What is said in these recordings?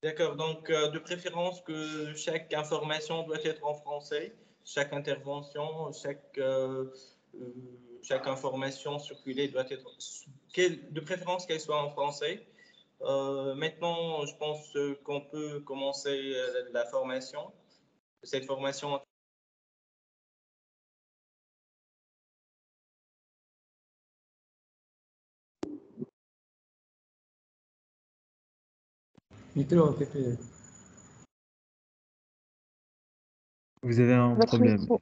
D'accord, donc de préférence que chaque information doit être en français, chaque intervention, chaque information circulée doit être, de préférence qu'elle soit en français. Maintenant, je pense qu'on peut commencer la formation. Cette formation. Vous avez un Votre problème. micro.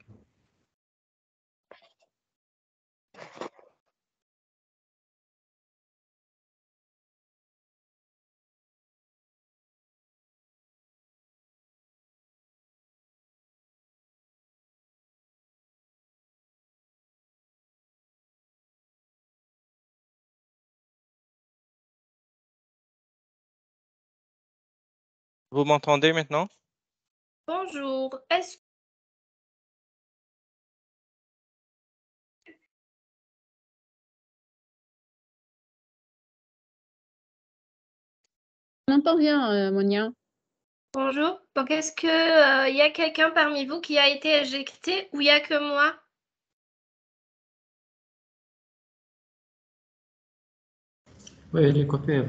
Vous m'entendez maintenant? Bonjour, est-ce On entend bien, Monia. bonjour. Donc est-ce que y a quelqu'un parmi vous qui a été éjecté ou il y a que moi? Oui, elle est coupée.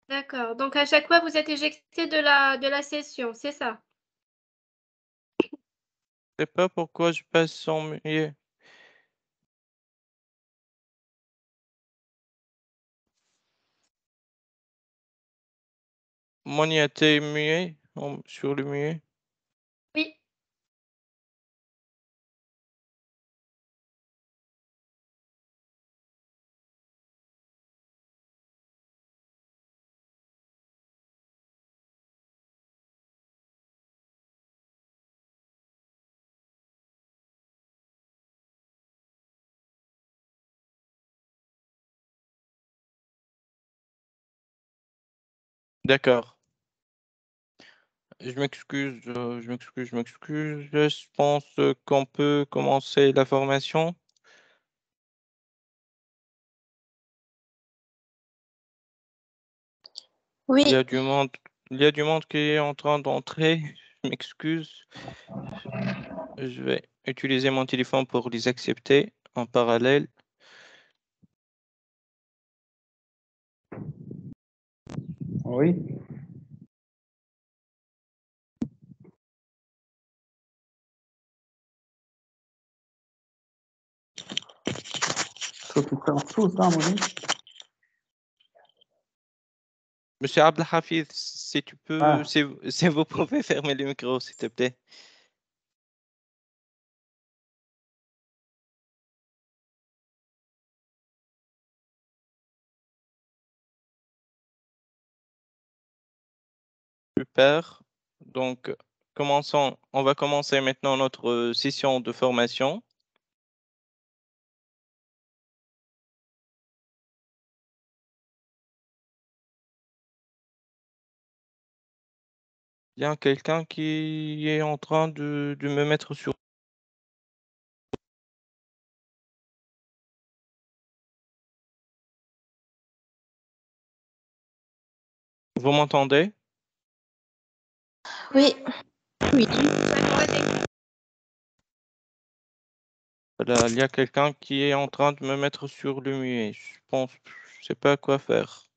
D'accord. Donc à chaque fois vous êtes éjecté de la session, c'est ça? Je sais pas pourquoi je passe sans muet. Moni a été muet sur le muet. Oui. D'accord. Je m'excuse, je m'excuse. Je pense qu'on peut commencer la formation. Oui. Il y a du monde qui est en train d'entrer. Je m'excuse. Je vais utiliser mon téléphone pour les accepter en parallèle. Oui. Faut tout faire tout ça, mon ami. Monsieur Abdelhafiz, si tu peux, Ah. si vous pouvez fermer le micro, s'il te plaît. Super. Donc, on va commencer maintenant notre session de formation. Il y a quelqu'un qui est en train de me mettre sur. Vous m'entendez? Oui. Oui. Voilà, il y a quelqu'un qui est en train de me mettre sur le muet. Je sais pas quoi faire.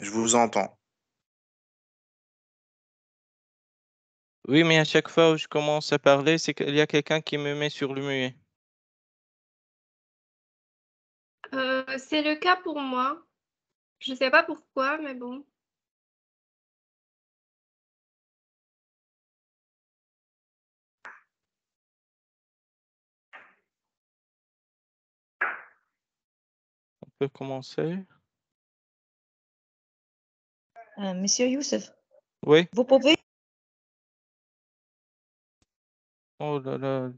Je vous entends. Oui, mais à chaque fois où je commence à parler, c'est qu'il y a quelqu'un qui me met sur le muet. C'est le cas pour moi. Je sais pas pourquoi, mais bon. On peut commencer? Monsieur Youssef, Oui. vous pouvez Oh là là.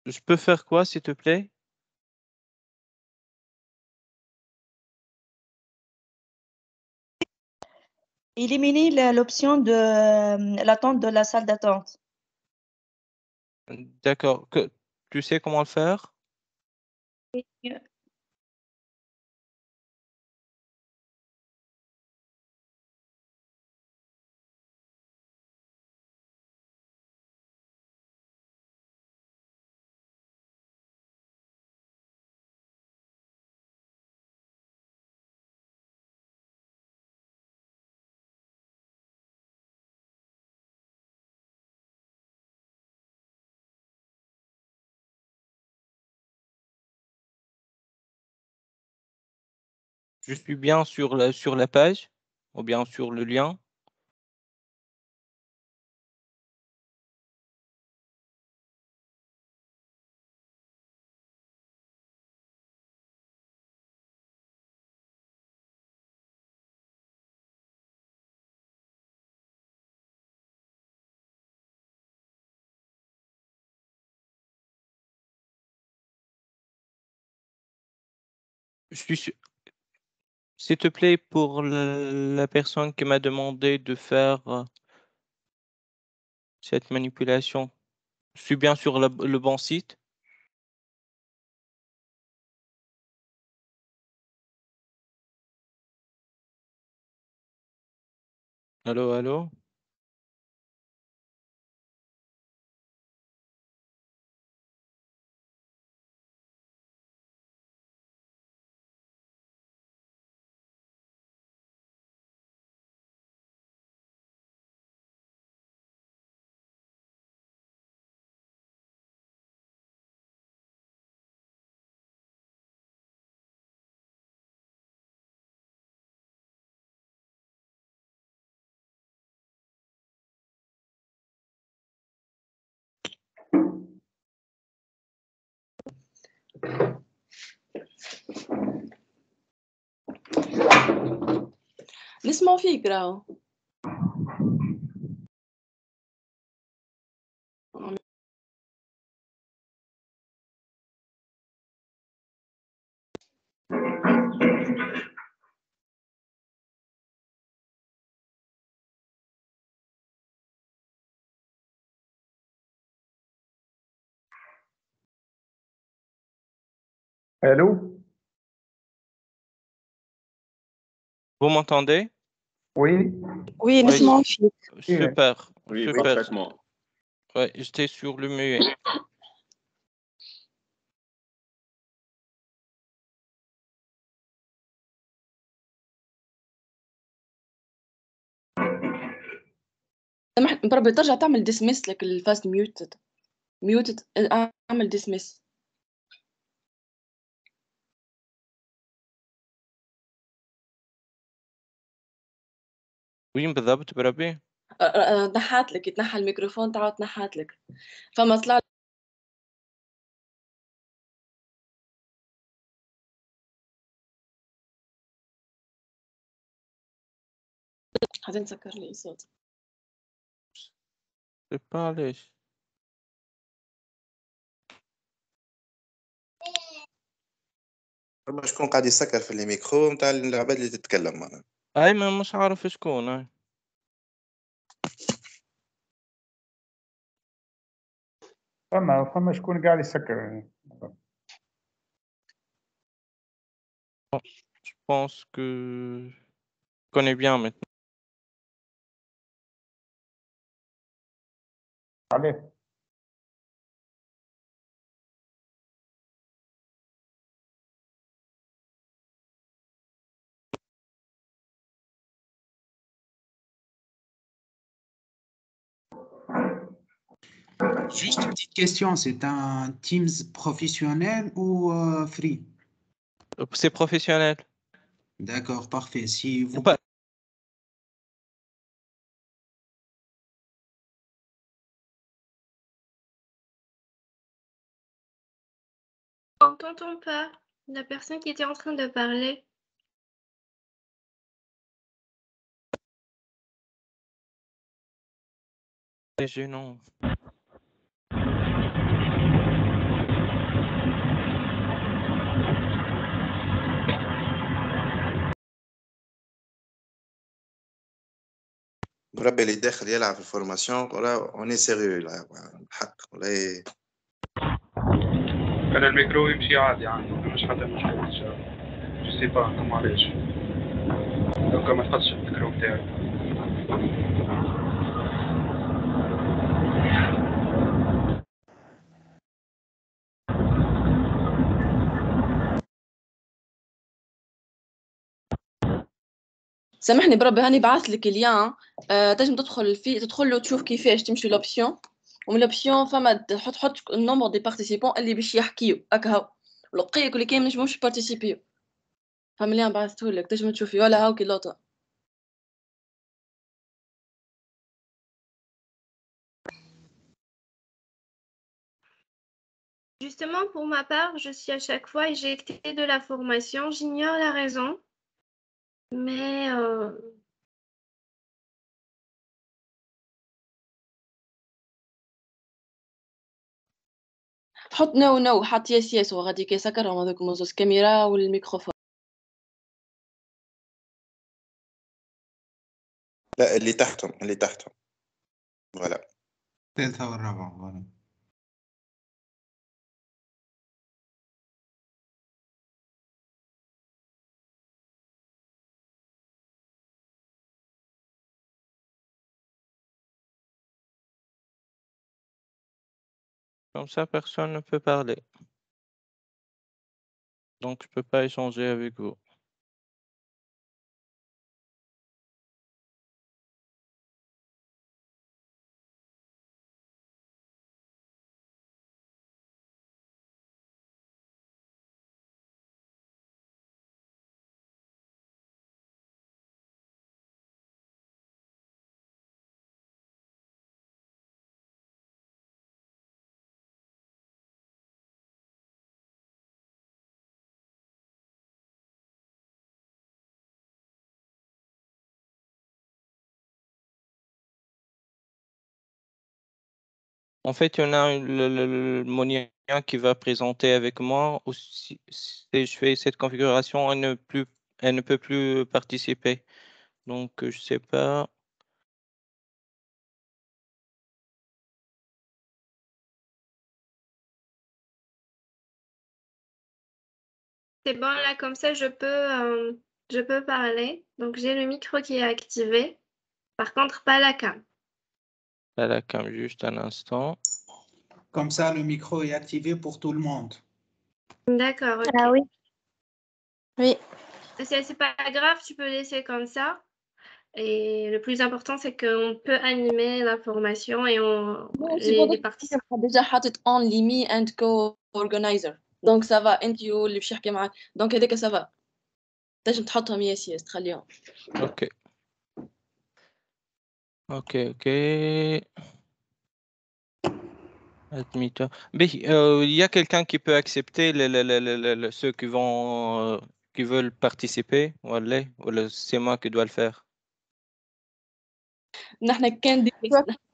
Je peux faire quoi, s'il te plaît? éliminer l'option de l'attente de la salle d'attente. D'accord. Tu sais comment le faire? Je suis bien sur la page ou bien sur le lien. Je suis sûr. S'il te plaît, pour la personne qui m'a demandé de faire cette manipulation, je suis bien sur le bon site. Allô, allô? نسمعوا فيك راهو. Allô? Vous m'entendez? Oui. Oui Oui, نسمعوا فيك. super, Oui, super. parfaitement. Ouais, j'étais sur le muet. سامحني بربي ترجع تعمل ديسميس لك الفاست ميوتد. ميوتد اعمل ديسميس. وين بالضبط بربي؟ نحات لك يتنحى الميكروفون تعاود تنحات لك. فما طلع حتى نسكر لي الصوت. pas ليش. فما شكون قاعد يسكر في الميكرو نتاع العباد اللي تتكلم معنا. أي ما مش عارف شكون. أي. فما شكون قاعد يسكر. Je pense que je connais bien maintenant. عليه. Juste une petite question, c'est un Teams professionnel ou free? C'est professionnel. D'accord, parfait. Si vous... Pas- On t'entend pas. La personne qui était en train de parler. C'est gênant. مربي اللي داخل يلعب في الفورماسيون ولا اوني سيريو لا حق ولا انا الميكرو يمشي عادي عندي مش حتى مشكله ان شاء الله جو سي با معليش دونك ما تحطش الميكرو بتاعي. سامحني بربي هاني بعث لك اليان. تنجم تدخل له تشوف كيفاش تمشي لوبسيون، ومن لوبسيون فما تحط النومبر دي بارتيسيبون اللي باش يحكيو هكا، والبقيه كل كان نجموش بارتيسيبيو. فما اليان بعثته لك تنجم تشوفي، ولا هاوكي لوطا. Justement, pour ma part, je suis à chaque fois éjectée de la formation. J'ignore la raison, mais حط نو حط يس وغاديك يسكرهم هذوك موزوس كاميرا والميكروفون. لا اللي تحتهم فوالا. الثالثة والرابعة فوالا. Comme ça, personne ne peut parler. Donc, je ne peux pas échanger avec vous. En fait, il y en a le Monien qui va présenter avec moi. Ou si je fais cette configuration, elle ne peut plus participer. Donc, je ne sais pas. c'est bon, là, comme ça, je peux parler. Donc, j'ai le micro qui est activé. Par contre, pas la cam. Pas la cam, juste un instant. Comme ça, le micro est activé pour tout le monde. D'accord, ok. Ah oui. Oui. C'est pas grave, tu peux laisser comme ça. Et le plus important, c'est qu'on peut animer la formation et les participants. déjà حاطط on ليمي and co-organizer. Donc ça va انت واللي باش يحكي معاك. Donc هذاك ça va. تنجم تحطهم يس تخليهم. Ok. Admettons. Mais il y a quelqu'un qui peut accepter ceux qui veulent participer. Voilà. C'est moi qui dois le faire. نحن كان دي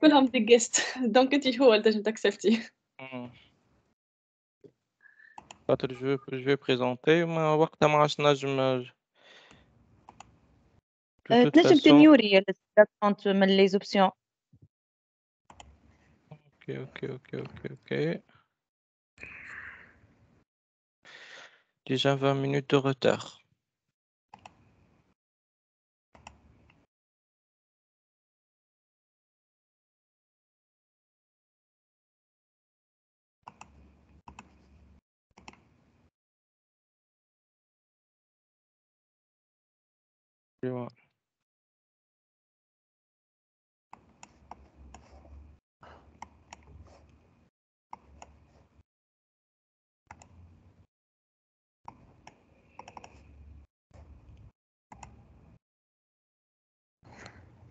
كلهم دي جيست. دونك انت هو اللي تنجم تاكسبتي. Je vais présenter. ما وقتها ما عادش نجم. تنجم تنيوري الكونت من لي زوبسيون. Ok. Déjà 20 minutes de retard.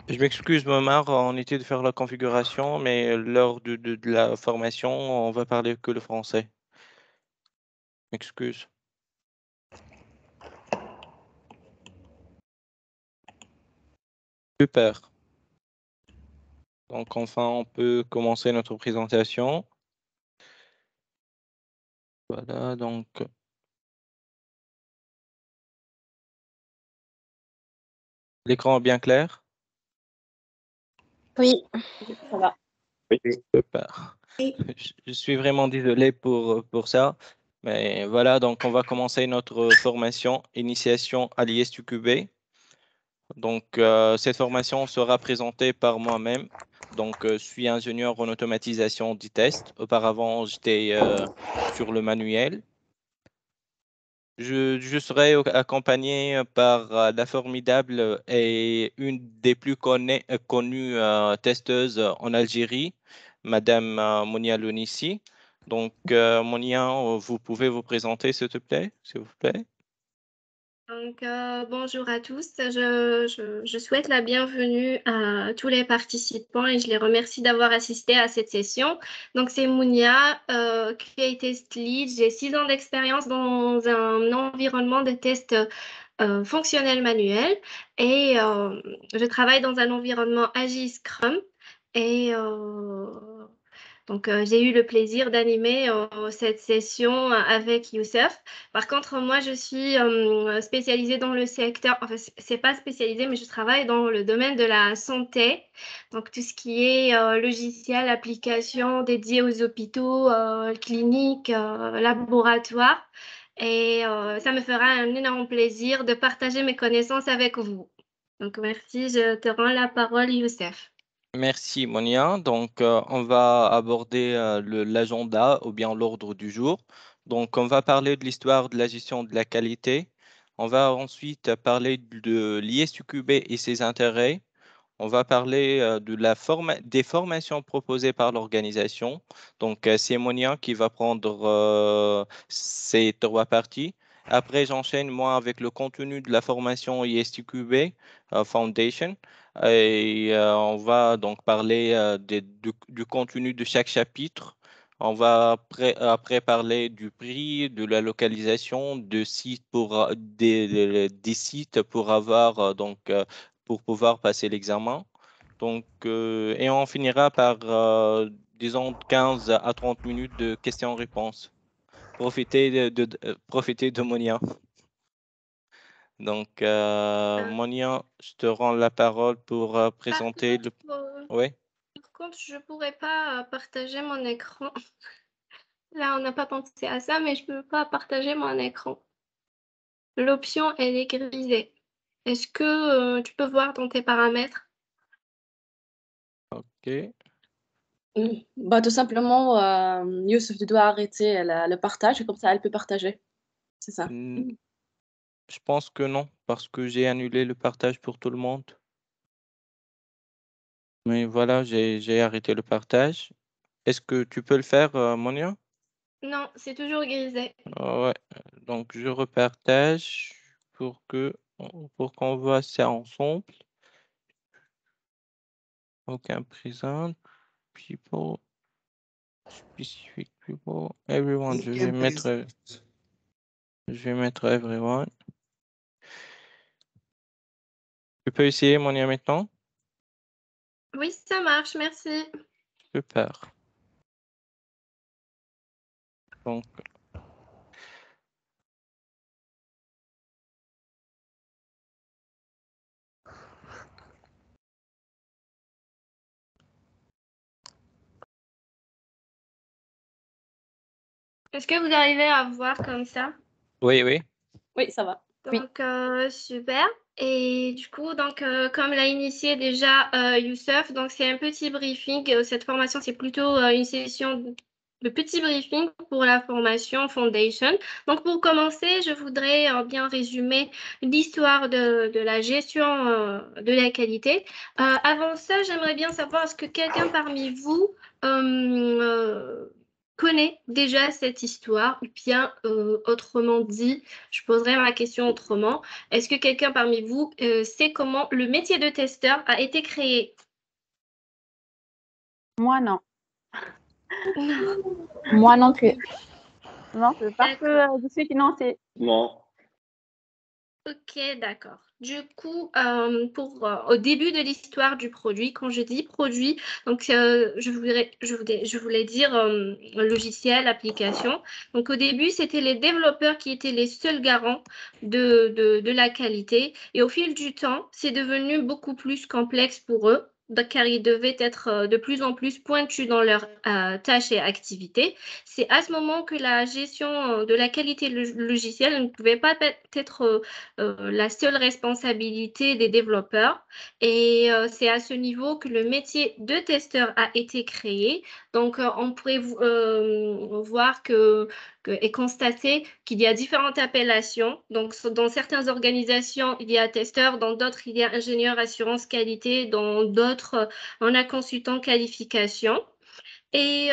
Je m'excuse, Momar, on était de faire la configuration, mais lors de la formation, on va parler que le français. Excuse. Super. Donc enfin, on peut commencer notre présentation. Voilà, donc. L'écran est bien clair? Oui. Ça va. Oui. Super. Je suis vraiment désolé pour ça. Mais voilà, donc on va commencer notre formation Initiation à l'ISTQB. Donc, cette formation sera présentée par moi-même. Donc, je suis ingénieur en automatisation des tests. Auparavant, j'étais sur le manuel. Je serai accompagné par la formidable et une des plus connues testeuses en Algérie, Madame Monia Lounissi. Donc, Monia, vous pouvez vous présenter, s'il vous plaît? Donc, bonjour à tous. Je souhaite la bienvenue à tous les participants et je les remercie d'avoir assisté à cette session. Donc, c'est Mounia, QA Test Lead. J'ai 6 ans d'expérience dans un environnement de test fonctionnel manuel et je travaille dans un environnement Agile Scrum et donc, j'ai eu le plaisir d'animer cette session avec Youssef. Par contre, moi, je suis spécialisée dans le secteur, enfin, c'est pas spécialisé, mais je travaille dans le domaine de la santé. Donc, tout ce qui est logiciel, application dédiée aux hôpitaux, cliniques, laboratoires. Et ça me fera un énorme plaisir de partager mes connaissances avec vous. Donc, merci. Je te rends la parole, Youssef. Merci Monia. Donc, on va aborder l'agenda ou bien l'ordre du jour. Donc, on va parler de l'histoire de la gestion de la qualité. On va ensuite parler de l'ISTQB et ses intérêts. On va parler des formations proposées par l'organisation. Donc, c'est Monia qui va prendre ces 3 parties. Après, j'enchaîne moi avec le contenu de la formation ISTQB Foundation. Et on va donc parler du contenu de chaque chapitre. On va après parler du prix, de la localisation, des sites pour avoir pour pouvoir passer l'examen. Donc, et on finira par, disons, 15 à 30 minutes de questions-réponses. Profitez de Monia. Donc, Monia, je te rends la parole pour présenter le... Oui. Par contre, je ne pourrais pas partager mon écran. Là, on n'a pas pensé à ça, mais je ne peux pas partager mon écran. L'option, elle est grisée. Est-ce que tu peux voir dans tes paramètres? OK. Bah, tout simplement, Youssef, tu dois arrêter le partage, et comme ça, elle peut partager. C'est ça. Je pense que non, parce que j'ai annulé le partage pour tout le monde. Mais voilà, j'ai arrêté le partage. Est-ce que tu peux le faire, Monia? Non, c'est toujours grisé. Ouais, donc je repartage pour qu'on voit ça ensemble. Aucun présent, people, specific people, everyone. Je vais mettre everyone. Tu peux essayer, Monia, maintenant? Oui, ça marche, merci. Super. Donc, est-ce que vous arrivez à voir comme ça? oui, oui. Oui, ça va. Donc, super. Et du coup, donc, comme l'a initié déjà Youssef, donc c'est un petit briefing. Cette formation, c'est plutôt une session de petit briefing pour la formation Foundation. Donc, pour commencer, je voudrais bien résumer l'histoire de la gestion de la qualité. Avant ça, j'aimerais bien savoir, est-ce que quelqu'un parmi vous connaît déjà cette histoire, ou bien autrement dit, je poserai ma question autrement. Est-ce que quelqu'un parmi vous sait comment le métier de testeur a été créé? Moi, non. Non. Moi non plus. Non, c'est parce que je suis financée. Non. Ok, d'accord. Du coup, au début de l'histoire du produit, quand je dis produit, donc je voulais dire logiciel, application. Donc au début, c'était les développeurs qui étaient les seuls garants de la qualité. Et au fil du temps, c'est devenu beaucoup plus complexe pour eux. car ils devaient être de plus en plus pointus dans leurs tâches et activités. C'est à ce moment que la gestion de la qualité logicielle ne pouvait pas être la seule responsabilité des développeurs. Et c'est à ce niveau que le métier de testeur a été créé. Donc, on pourrait voir et constater qu'il y a différentes appellations. Donc, dans certaines organisations, il y a testeur, dans d'autres, il y a ingénieur assurance qualité, dans d'autres, on a consultant qualification. Et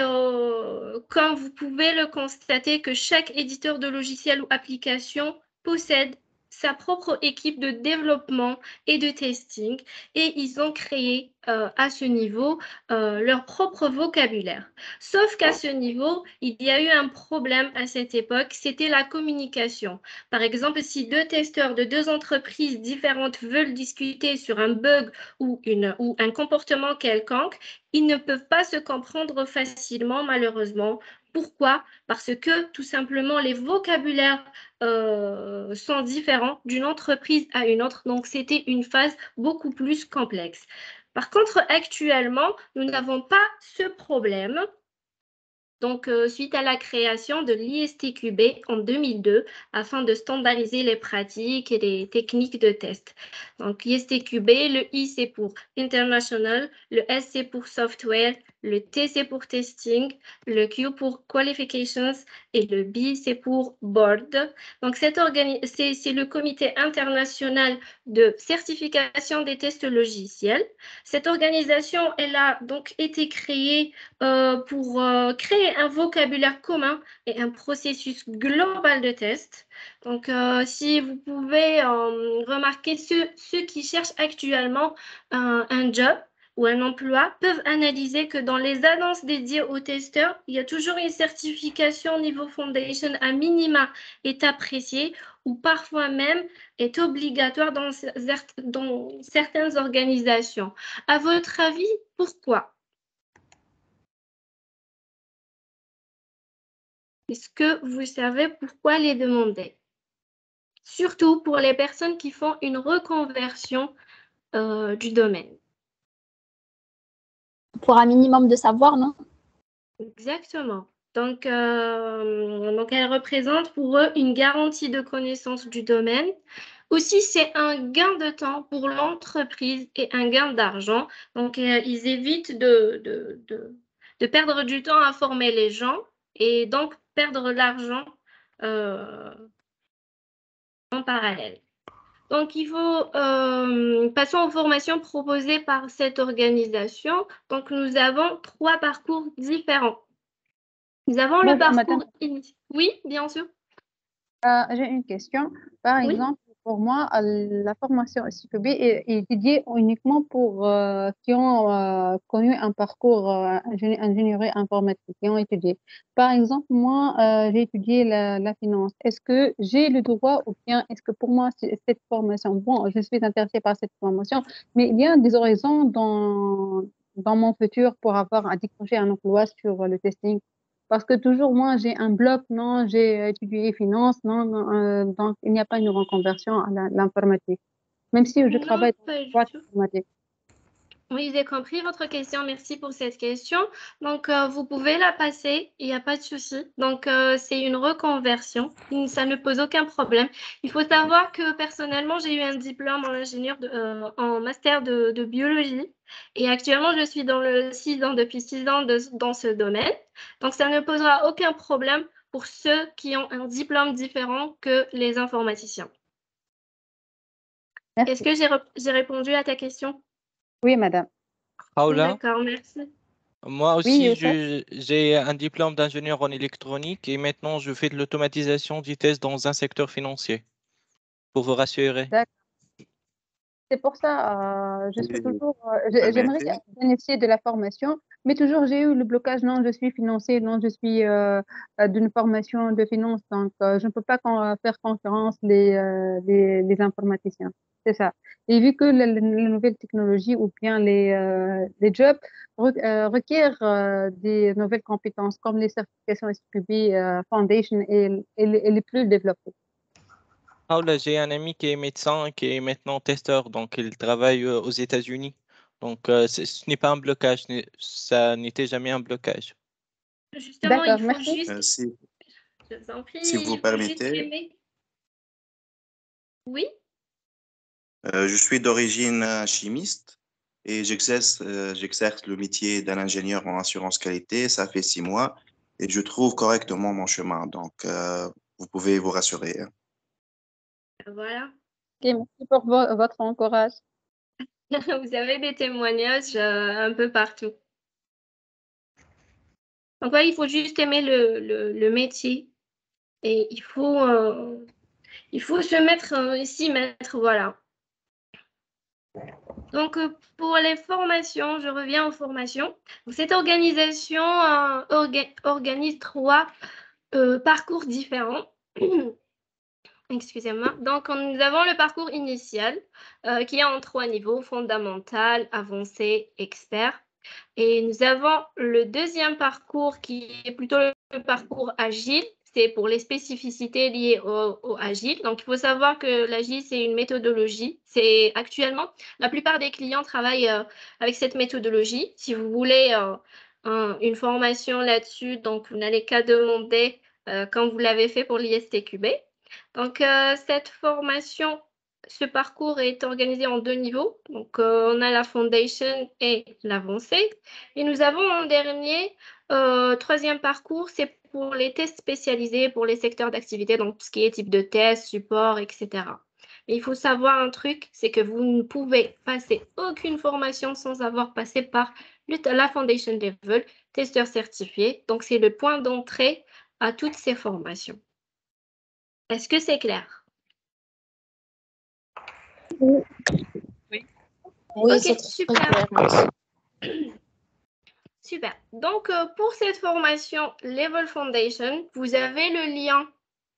comme vous pouvez le constater, que chaque éditeur de logiciel ou application possède sa propre équipe de développement et de testing, et ils ont créé à ce niveau leur propre vocabulaire. Sauf qu'à ce niveau, il y a eu un problème à cette époque, c'était la communication. Par exemple, si deux testeurs de deux entreprises différentes veulent discuter sur un bug ou un comportement quelconque, ils ne peuvent pas se comprendre facilement, malheureusement. Pourquoi? Parce que tout simplement, les vocabulaires sont différents d'une entreprise à une autre. Donc, c'était une phase beaucoup plus complexe. Par contre, actuellement, nous n'avons pas ce problème. Donc, suite à la création de l'ISTQB en 2002, afin de standardiser les pratiques et les techniques de test. Donc, l'ISTQB, le I c'est pour International, le S c'est pour Software, le T c'est pour Testing, le Q pour Qualifications et le B c'est pour Board. Donc, c'est le comité international de certification des tests logiciels. Cette organisation, elle a donc été créée pour créer un vocabulaire commun et un processus global de test. Donc, si vous pouvez remarquer, ceux qui cherchent actuellement un job ou un emploi peuvent analyser que dans les annonces dédiées aux testeurs, il y a toujours une certification niveau Foundation à minima est appréciée ou parfois même est obligatoire dans certaines organisations. À votre avis, pourquoi? Est-ce que vous savez pourquoi les demander? Surtout pour les personnes qui font une reconversion du domaine. Pour un minimum de savoir, non? Exactement. Donc, elle représente pour eux une garantie de connaissance du domaine. Aussi, c'est un gain de temps pour l'entreprise et un gain d'argent. Donc, ils évitent de perdre du temps à former les gens et donc perdre l'argent en parallèle. Donc, passons aux formations proposées par cette organisation. Donc, nous avons 3 parcours différents. Nous avons le parcours initial. Oui, bien sûr. J'ai une question. Par exemple, pour moi, la formation SQB est étudiée uniquement pour qui ont connu un parcours ingénierie informatique, qui ont étudié. Par exemple, moi, j'ai étudié la finance. Est-ce que j'ai le droit ou bien est-ce que pour moi, cette formation, bon, je suis intéressée par cette formation, mais il y a des horizons dans mon futur pour avoir à décrocher un emploi sur le testing? Parce que toujours, moi, j'ai un bloc, non, j'ai étudié finance, non, donc il n'y a pas une reconversion à l'informatique, même si je travaille dans l'informatique. Oui, j'ai compris votre question. Merci pour cette question. Donc, vous pouvez la passer, il n'y a pas de souci. Donc, c'est une reconversion. Ça ne pose aucun problème. Il faut savoir que personnellement, j'ai eu un diplôme en master de biologie. Et actuellement, je suis dans depuis 6 ans dans ce domaine. Donc, ça ne posera aucun problème pour ceux qui ont un diplôme différent que les informaticiens. Est-ce que j'ai répondu à ta question? Oui, madame. Paula, d'accord, merci. moi aussi, Oui, j'ai un diplôme d'ingénieur en électronique et maintenant je fais de l'automatisation du test dans un secteur financier, pour vous rassurer. D'accord. C'est pour ça, je suis toujours, j'aimerais bénéficier de la formation, mais toujours j'ai eu le blocage, non, je suis financier, non, je suis d'une formation de finance, donc je ne peux pas faire concurrence les informaticiens. C'est ça. Et vu que les nouvelles technologies ou bien les jobs requièrent des nouvelles compétences comme les certifications SQB Foundation et les plus développées. Paula, j'ai un ami qui est médecin, qui est maintenant testeur, donc il travaille aux États-Unis. Donc, ce n'est pas un blocage, ça n'était jamais un blocage. Justement, il D'accord, faut merci. juste, je vous en prie, Si vous il faut juste permettez, aimer. Oui, je suis d'origine chimiste et j'exerce le métier d'un ingénieur en assurance qualité. Ça fait 6 mois et je trouve correctement mon chemin. Donc, vous pouvez vous rassurer. voilà. Ok, merci pour votre encourage. Vous avez des témoignages un peu partout. Donc, ouais, il faut juste aimer le métier et il faut se mettre, s'y mettre, voilà. Donc, pour les formations, je reviens aux formations. Donc, cette organisation organise 3 parcours différents. Excusez-moi. Donc, nous avons le parcours initial qui est en 3 niveaux, fondamental, avancé, expert. Et nous avons le deuxième parcours qui est plutôt le parcours agile. C'est pour les spécificités liées au agile. Donc, il faut savoir que l'agile, c'est une méthodologie. C'est actuellement, la plupart des clients travaillent avec cette méthodologie. Si vous voulez une formation là-dessus, donc vous n'allez qu'à demander quand vous l'avez fait pour l'ISTQB. Donc, cette formation, ce parcours est organisé en 2 niveaux. Donc, on a la foundation et l'avancée. Et nous avons en dernier, 3e parcours, c'est pour les tests spécialisés pour les secteurs d'activité, donc tout ce qui est type de test, support, etc. Mais il faut savoir un truc, c'est que vous ne pouvez passer aucune formation sans avoir passé par la foundation level, testeur certifié. Donc, c'est le point d'entrée à toutes ces formations. Est-ce que c'est clair? Oui, Ok, c'est très super. clair, merci. Super. Donc, pour cette formation Level Foundation, vous avez le lien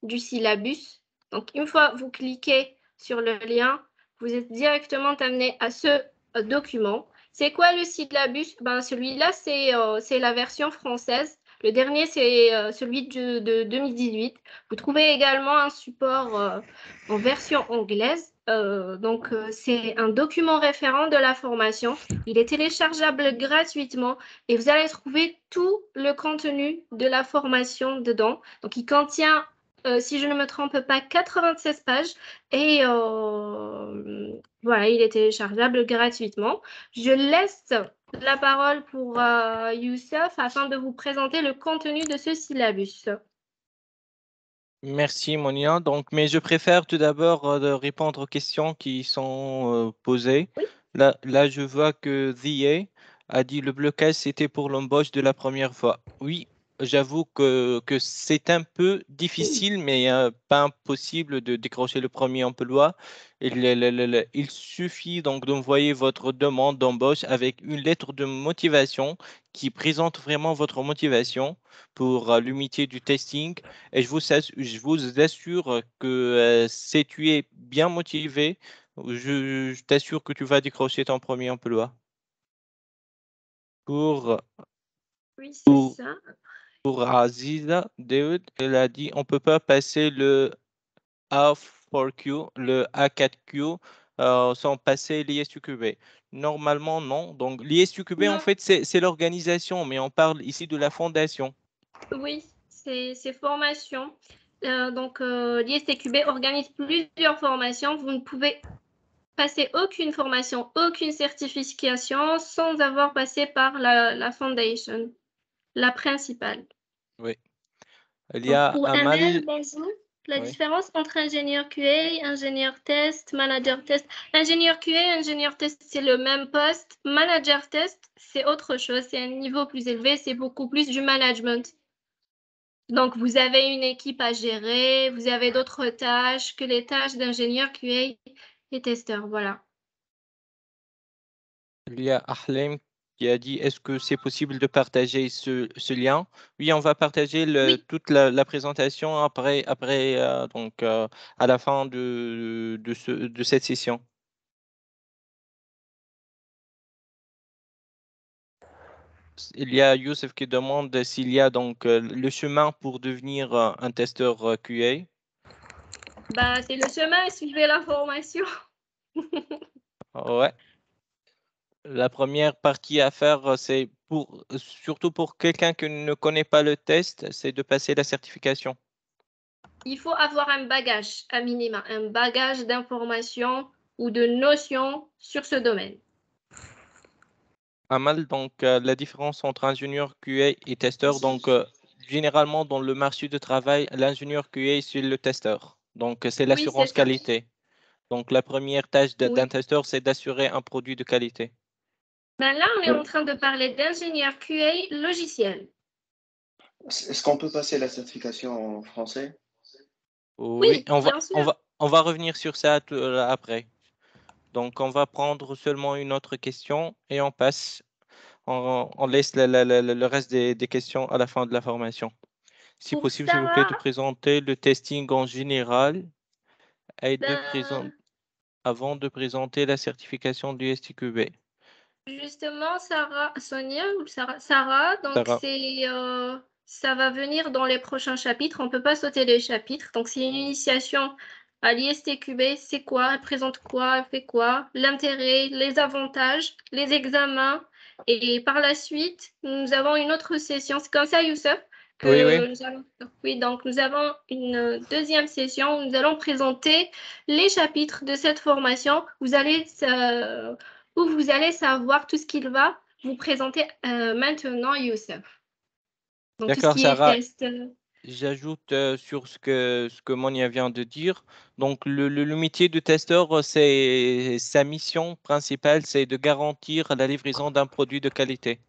du syllabus. Donc, une fois vous cliquez sur le lien, vous êtes directement amené à ce document. C'est quoi le syllabus? Ben, celui-là, c'est la version française. Le dernier, c'est celui de 2018. Vous trouvez également un support en version anglaise. Donc, c'est un document référent de la formation. Il est téléchargeable gratuitement et vous allez trouver tout le contenu de la formation dedans. Donc, il contient, si je ne me trompe pas, 96 pages et voilà, il est téléchargeable gratuitement. Je laisse la parole pour Youssef afin de vous présenter le contenu de ce syllabus. Merci, Monia. Donc, mais je préfère tout d'abord de répondre aux questions qui sont posées. Oui. Là, je vois que The a dit le blocage, c'était pour l'embauche de la première fois. Oui, j'avoue que c'est un peu difficile, mais pas impossible de décrocher le premier emploi. Il suffit donc d'envoyer votre demande d'embauche avec une lettre de motivation qui présente vraiment votre motivation pour le métier du testing. Et je vous assure que si tu es bien motivé, je t'assure que tu vas décrocher ton premier emploi. Oui, c'est Pour, ça. pour Aziza Daoud, elle a dit on ne peut pas passer le A4Q, le A4Q sans passer l'ISUQB. Normalement, non. Donc, l'ISUQB, en Non. fait, c'est l'organisation, mais on parle ici de la fondation. Oui, c'est formation. Donc, l'ISTQB organise plusieurs formations. Vous ne pouvez passer aucune formation, aucune certification sans avoir passé par la foundation, la principale. Oui. Il y Donc, a pour Amal. ML, bonjour. La Oui. différence entre ingénieur QA, ingénieur test, manager test. Ingénieur QA, ingénieur test, c'est le même poste. Manager test, c'est autre chose. C'est un niveau plus élevé. C'est beaucoup plus du management. Donc, vous avez une équipe à gérer. Vous avez d'autres tâches que les tâches d'ingénieur QA et testeur. Voilà. Il y a Ahlem qui a dit est-ce que c'est possible de partager ce lien? Oui, on va partager Oui. toute la présentation après donc à la fin de cette session. Il y a Youssef qui demande s'il y a donc le chemin pour devenir un testeur QA. Bah, c'est le chemin, suivez la formation. Ouais. La première partie à faire, c'est surtout pour quelqu'un qui ne connaît pas le test, c'est de passer la certification. Il faut avoir un bagage, à minima, un bagage d'informations ou de notions sur ce domaine. Amal, donc la différence entre ingénieur QA et testeur, donc généralement dans le marché de travail, l'ingénieur QA c'est le testeur. Donc c'est l'assurance c'est ça. qualité. Donc la première tâche d'un Oui. testeur, c'est d'assurer un produit de qualité. Ben là, on est en train de parler d'ingénieur QA logiciel. Est-ce qu'on peut passer la certification en français? Oui, bien sûr. on va revenir sur ça après. Donc on va prendre seulement une autre question et on passe. On laisse le reste des questions à la fin de la formation. Si Pour possible, s'il vous plaît, de Sarah, présenter le testing en général et ben, avant de présenter la certification du STQB. justement, Sonia ou Sarah, donc Sarah. ça va venir dans les prochains chapitres. On ne peut pas sauter les chapitres. Donc, c'est une initiation à l'ISTQB. C'est quoi? Elle présente quoi? Elle fait quoi? L'intérêt, les avantages, les examens. Et par la suite, nous avons une autre session. C'est comme ça, Youssef, Oui, oui. que nous allons... Oui, donc nous avons une deuxième session où nous allons présenter les chapitres de cette formation. Où vous allez savoir tout ce qu'il va vous présenter maintenant, Youssef. Donc, tout ce D'accord, qui est Sarah. test. J'ajoute sur ce que Monia vient de dire. Donc, le métier de testeur, sa mission principale, c'est de garantir la livraison d'un produit de qualité.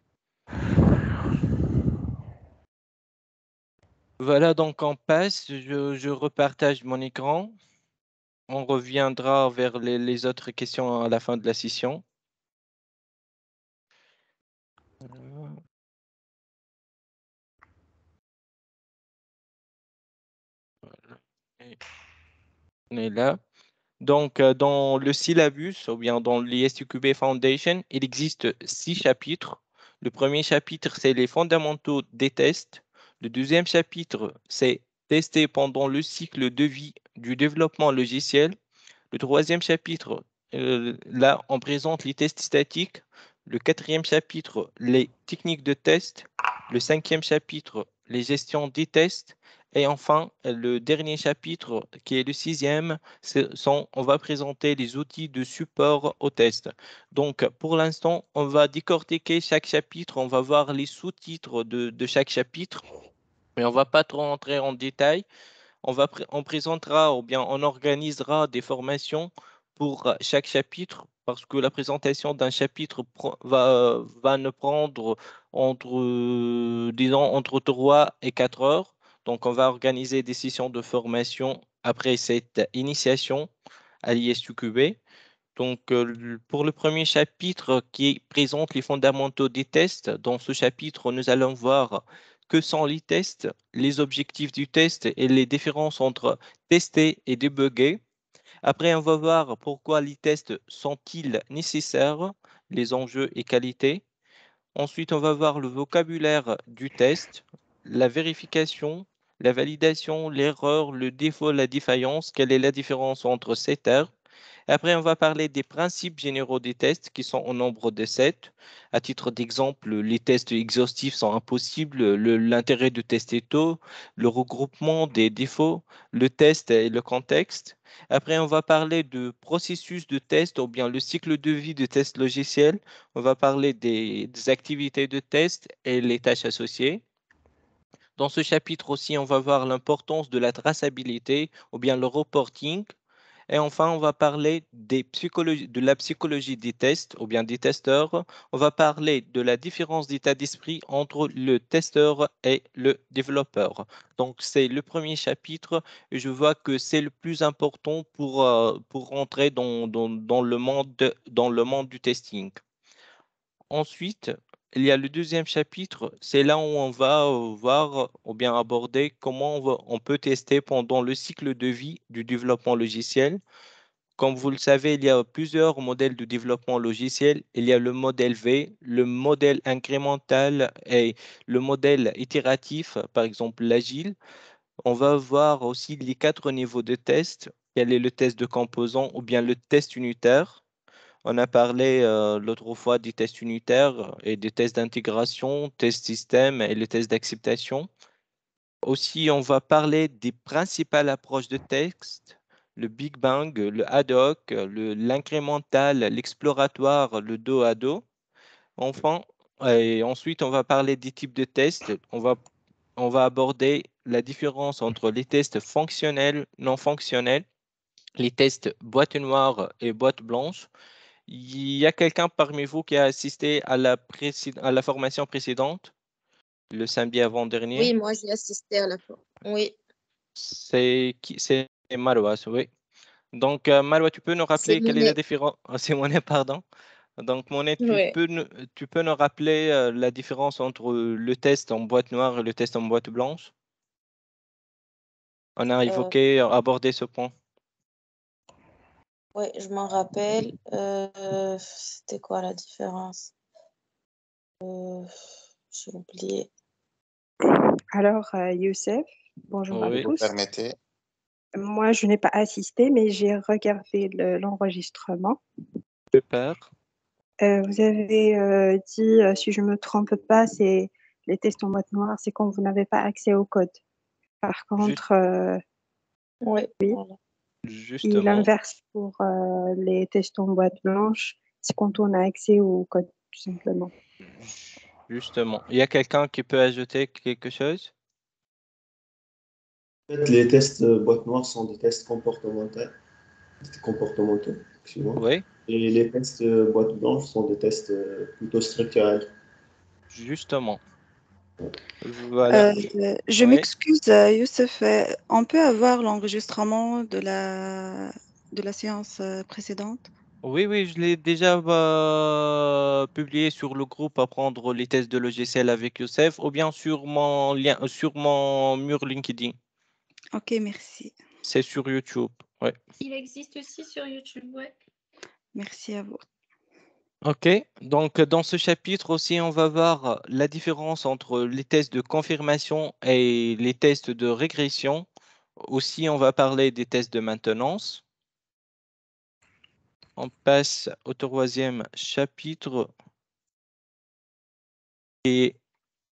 Voilà, donc on passe. Je repartage mon écran. On reviendra vers les autres questions à la fin de la session. Voilà. On est là. Donc, dans le syllabus, ou bien dans l'ISTQB Foundation, il existe 6 chapitres. Le premier chapitre, c'est les fondamentaux des tests. Le deuxième chapitre, c'est tester pendant le cycle de vie du développement logiciel. Le troisième chapitre, là, on présente les tests statiques. Le quatrième chapitre, les techniques de test. Le cinquième chapitre, les gestions des tests. Et enfin, le dernier chapitre, qui est le sixième, on va présenter les outils de support au test. Donc, pour l'instant, on va décortiquer chaque chapitre. On va voir les sous-titres de chaque chapitre. Mais on ne va pas trop entrer en détail. On présentera ou bien on organisera des formations pour chaque chapitre parce que la présentation d'un chapitre va nous prendre disons, entre 3 et 4 heures. Donc, on va organiser des sessions de formation après cette initiation à l'ISUQB. Donc, pour le premier chapitre qui présente les fondamentaux des tests, dans ce chapitre, nous allons voir que sont les tests, les objectifs du test et les différences entre tester et débugger. Après, on va voir pourquoi les tests sont-ils nécessaires, les enjeux et qualités. Ensuite, on va voir le vocabulaire du test, la vérification, la validation, l'erreur, le défaut, la défaillance, quelle est la différence entre ces termes. Après, on va parler des principes généraux des tests qui sont au nombre de 7. À titre d'exemple, les tests exhaustifs sont impossibles, l'intérêt de tester tôt, le regroupement des défauts, le test et le contexte. Après, on va parler de processus de test ou bien le cycle de vie de test logiciel. On va parler des activités de test et les tâches associées. Dans ce chapitre aussi, on va voir l'importance de la traçabilité ou bien le reporting. Et enfin, on va parler de la psychologie des tests ou bien des testeurs. On va parler de la différence d'état d'esprit entre le testeur et le développeur. Donc, c'est le premier chapitre et je vois que c'est le plus important pour rentrer dans le monde du testing. Ensuite, il y a le deuxième chapitre, c'est là où on va voir ou bien aborder comment on peut tester pendant le cycle de vie du développement logiciel. Comme vous le savez, il y a plusieurs modèles de développement logiciel. Il y a le modèle V, le modèle incrémental et le modèle itératif, par exemple l'agile. On va voir aussi les 4 niveaux de test. Quel est le test de composants ou bien le test unitaire. On a parlé l'autre fois des tests unitaires et des tests d'intégration, tests système et les tests d'acceptation. Aussi, on va parler des principales approches de texte, le Big Bang, le ad hoc, l'incrémental, l'exploratoire, le dos à dos. Enfin, et ensuite, on va parler des types de tests. On va aborder la différence entre les tests fonctionnels, non fonctionnels, les tests boîte noire et boîte blanche. Il y a quelqu'un parmi vous qui a assisté à la formation précédente, le samedi avant-dernier? Oui, moi j'ai assisté à la fois. Oui, C'est Marwa, oui. Donc, Marwa, tu peux nous c'est rappeler quelle est la Monet. différence? C'est Monet, pardon. Donc, Monet, Oui. tu peux nous rappeler la différence entre le test en boîte noire et le test en boîte blanche? On a abordé ce point. Oui, je m'en rappelle. C'était quoi la différence? J'ai oublié. Alors, Youssef, bonjour à Oui. Vous tous. permettez? Moi, je n'ai pas assisté, mais j'ai regardé l'enregistrement. Super. Vous avez dit, si je ne me trompe pas, c'est les tests en boîte noire, c'est quand vous n'avez pas accès au code. Par contre, Oui, oui. voilà. Et Justement. l'inverse pour les tests en boîte blanche, c'est quand on a accès au code, tout simplement. Justement. Il y a quelqu'un qui peut ajouter quelque chose? En fait, les tests boîte noire sont des tests comportementaux, excusez-moi. Oui. Et les tests boîte blanche sont des tests plutôt structurels. Justement. Voilà. Je Oui. m'excuse, Youssef, on peut avoir l'enregistrement de la séance précédente? Oui, oui, je l'ai déjà publié sur le groupe Apprendre les tests de logiciel avec Youssef ou bien sur mon lien, sur mon mur LinkedIn. Ok, merci. C'est sur YouTube. Ouais. Il existe aussi sur YouTube, ouais. Merci à vous. Ok, donc dans ce chapitre aussi, on va voir la différence entre les tests de confirmation et les tests de régression. Aussi, on va parler des tests de maintenance. On passe au troisième chapitre et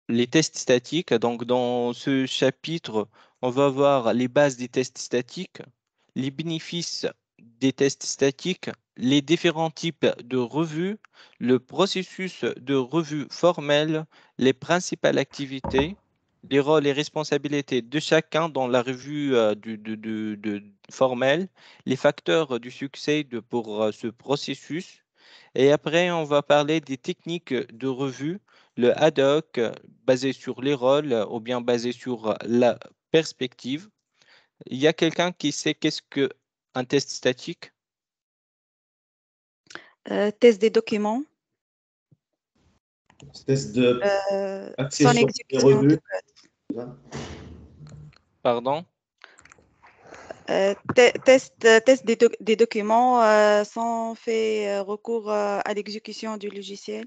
les tests statiques. Donc, dans ce chapitre, on va voir les bases des tests statiques, les bénéfices des tests statiques, les différents types de revues, le processus de revue formelle, les principales activités, les rôles et responsabilités de chacun dans la revue formelle, les facteurs du succès pour ce processus. Et après, on va parler des techniques de revue, le ad hoc basé sur les rôles ou bien basé sur la perspective. Il y a quelqu'un qui sait qu'est-ce qu'un test statique? Test des documents, Test de accès sans sur les exécution de revues. code. Pardon? Test des documents sans fait recours à l'exécution du logiciel.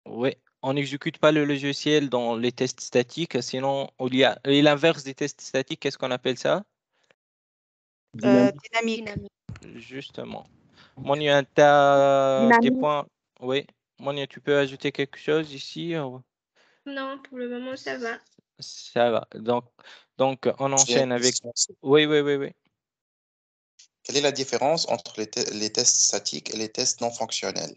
Oui, on n'exécute pas le logiciel dans les tests statiques, sinon il y a et l'inverse des tests statiques, qu'est-ce qu'on appelle ça? Dynamique. Justement. Monia, tu as des Dynamique. points? Oui. Monia, tu peux ajouter quelque chose ici? Non, pour le moment, ça va. Ça va. Donc on J'ai une enchaîne avec... question. Oui, oui, oui, oui. Quelle est la différence entre les tests statiques et les tests non fonctionnels?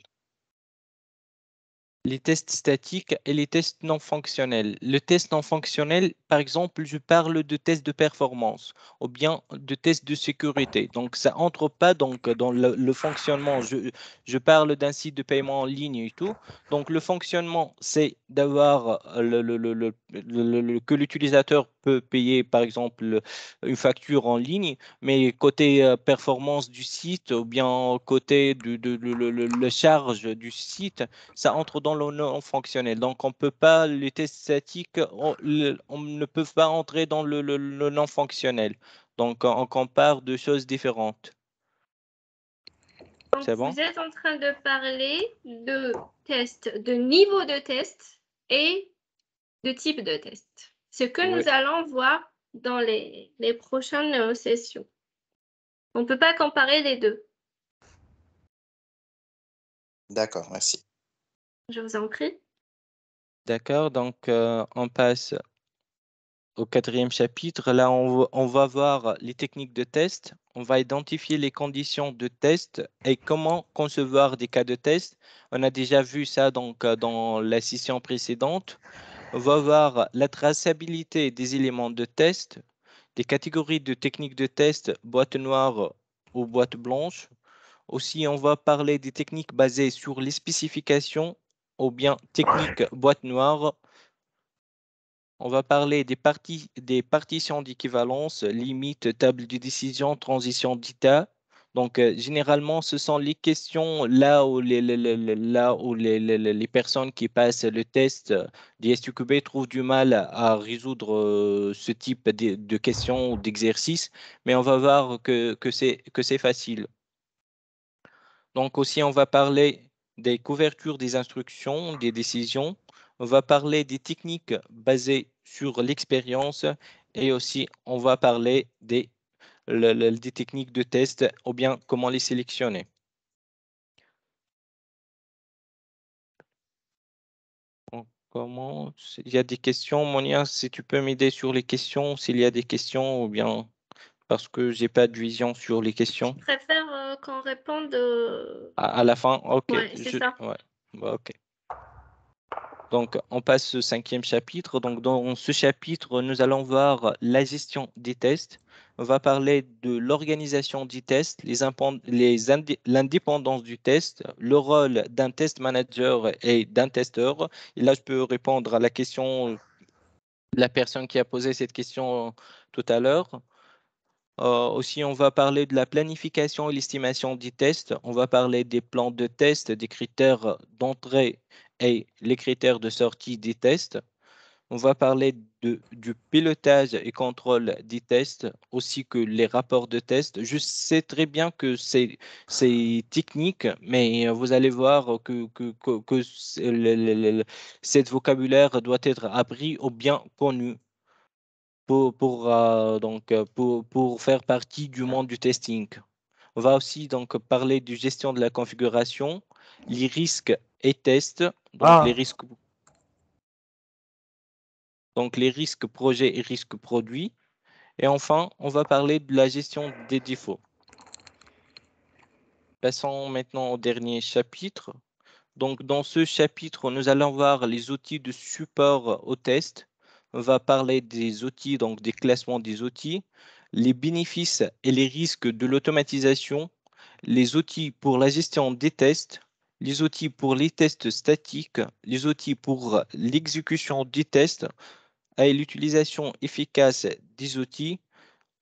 Les tests statiques et les tests non fonctionnels. Le test non fonctionnel, par exemple, je parle de tests de performance ou bien de tests de sécurité. Donc, ça entre pas donc, dans le fonctionnement. Je parle d'un site de paiement en ligne et tout. Donc, le fonctionnement, c'est d'avoir que l'utilisateur peut payer, par exemple, une facture en ligne, mais côté performance du site ou bien côté la charge du site, ça entre dans le non fonctionnel. Donc, on peut pas, les tests statiques, on ne peut pas entrer dans le non fonctionnel. Donc, on compare deux choses différentes. Donc, C'est bon? vous êtes en train de parler de tests, de niveau de test et de type de test. Ce que Oui. nous allons voir dans les prochaines sessions. On ne peut pas comparer les deux. D'accord, merci. Je vous en prie. D'accord, donc on passe au 4e chapitre. Là, on va voir les techniques de test. On va identifier les conditions de test et comment concevoir des cas de test. On a déjà vu ça donc, dans la session précédente. On va voir la traçabilité des éléments de test, des catégories de techniques de test, boîte noire ou boîte blanche. Aussi, on va parler des techniques basées sur les spécifications ou bien techniques boîte noire. On va parler des partitions d'équivalence, limites, table de décision, transition d'état. Donc, généralement, ce sont les questions là où les personnes qui passent le test d'ISTQB trouvent du mal à résoudre ce type de questions ou d'exercices, mais on va voir que c'est facile. Donc, aussi, on va parler des couvertures des instructions, des décisions. On va parler des techniques basées sur l'expérience et aussi on va parler des techniques de test ou bien comment les sélectionner. On commence. Il y a des questions, Monia, si tu peux m'aider sur les questions, s'il y a des questions ou bien parce que j'ai pas de vision sur les questions. Je préfère qu'on réponde À la fin, ok. Ouais, c'est ça. Ouais. Bah, ok. Donc, on passe au 5e chapitre. Donc, dans ce chapitre, nous allons voir la gestion des tests. On va parler de l'organisation du test, l'indépendance du test, le rôle d'un test manager et d'un testeur. Et là, je peux répondre à la question de la personne qui a posé cette question tout à l'heure. Aussi, on va parler de la planification et l'estimation des tests. On va parler des plans de test, des critères d'entrée et les critères de sortie des tests. On va parler du pilotage et contrôle des tests, aussi que les rapports de tests. Je sais très bien que c'est technique, mais vous allez voir que cet vocabulaire doit être appris ou bien connu pour faire partie du monde du testing. On va aussi donc parler de gestion de la configuration, les risques et tests, donc les risques projets et risques produits. Et enfin, on va parler de la gestion des défauts. Passons maintenant au dernier chapitre. Donc, dans ce chapitre, nous allons voir les outils de support au test. On va parler des outils, donc des classements des outils, les bénéfices et les risques de l'automatisation, les outils pour la gestion des tests, les outils pour les tests statiques, les outils pour l'exécution des tests et l'utilisation efficace des outils.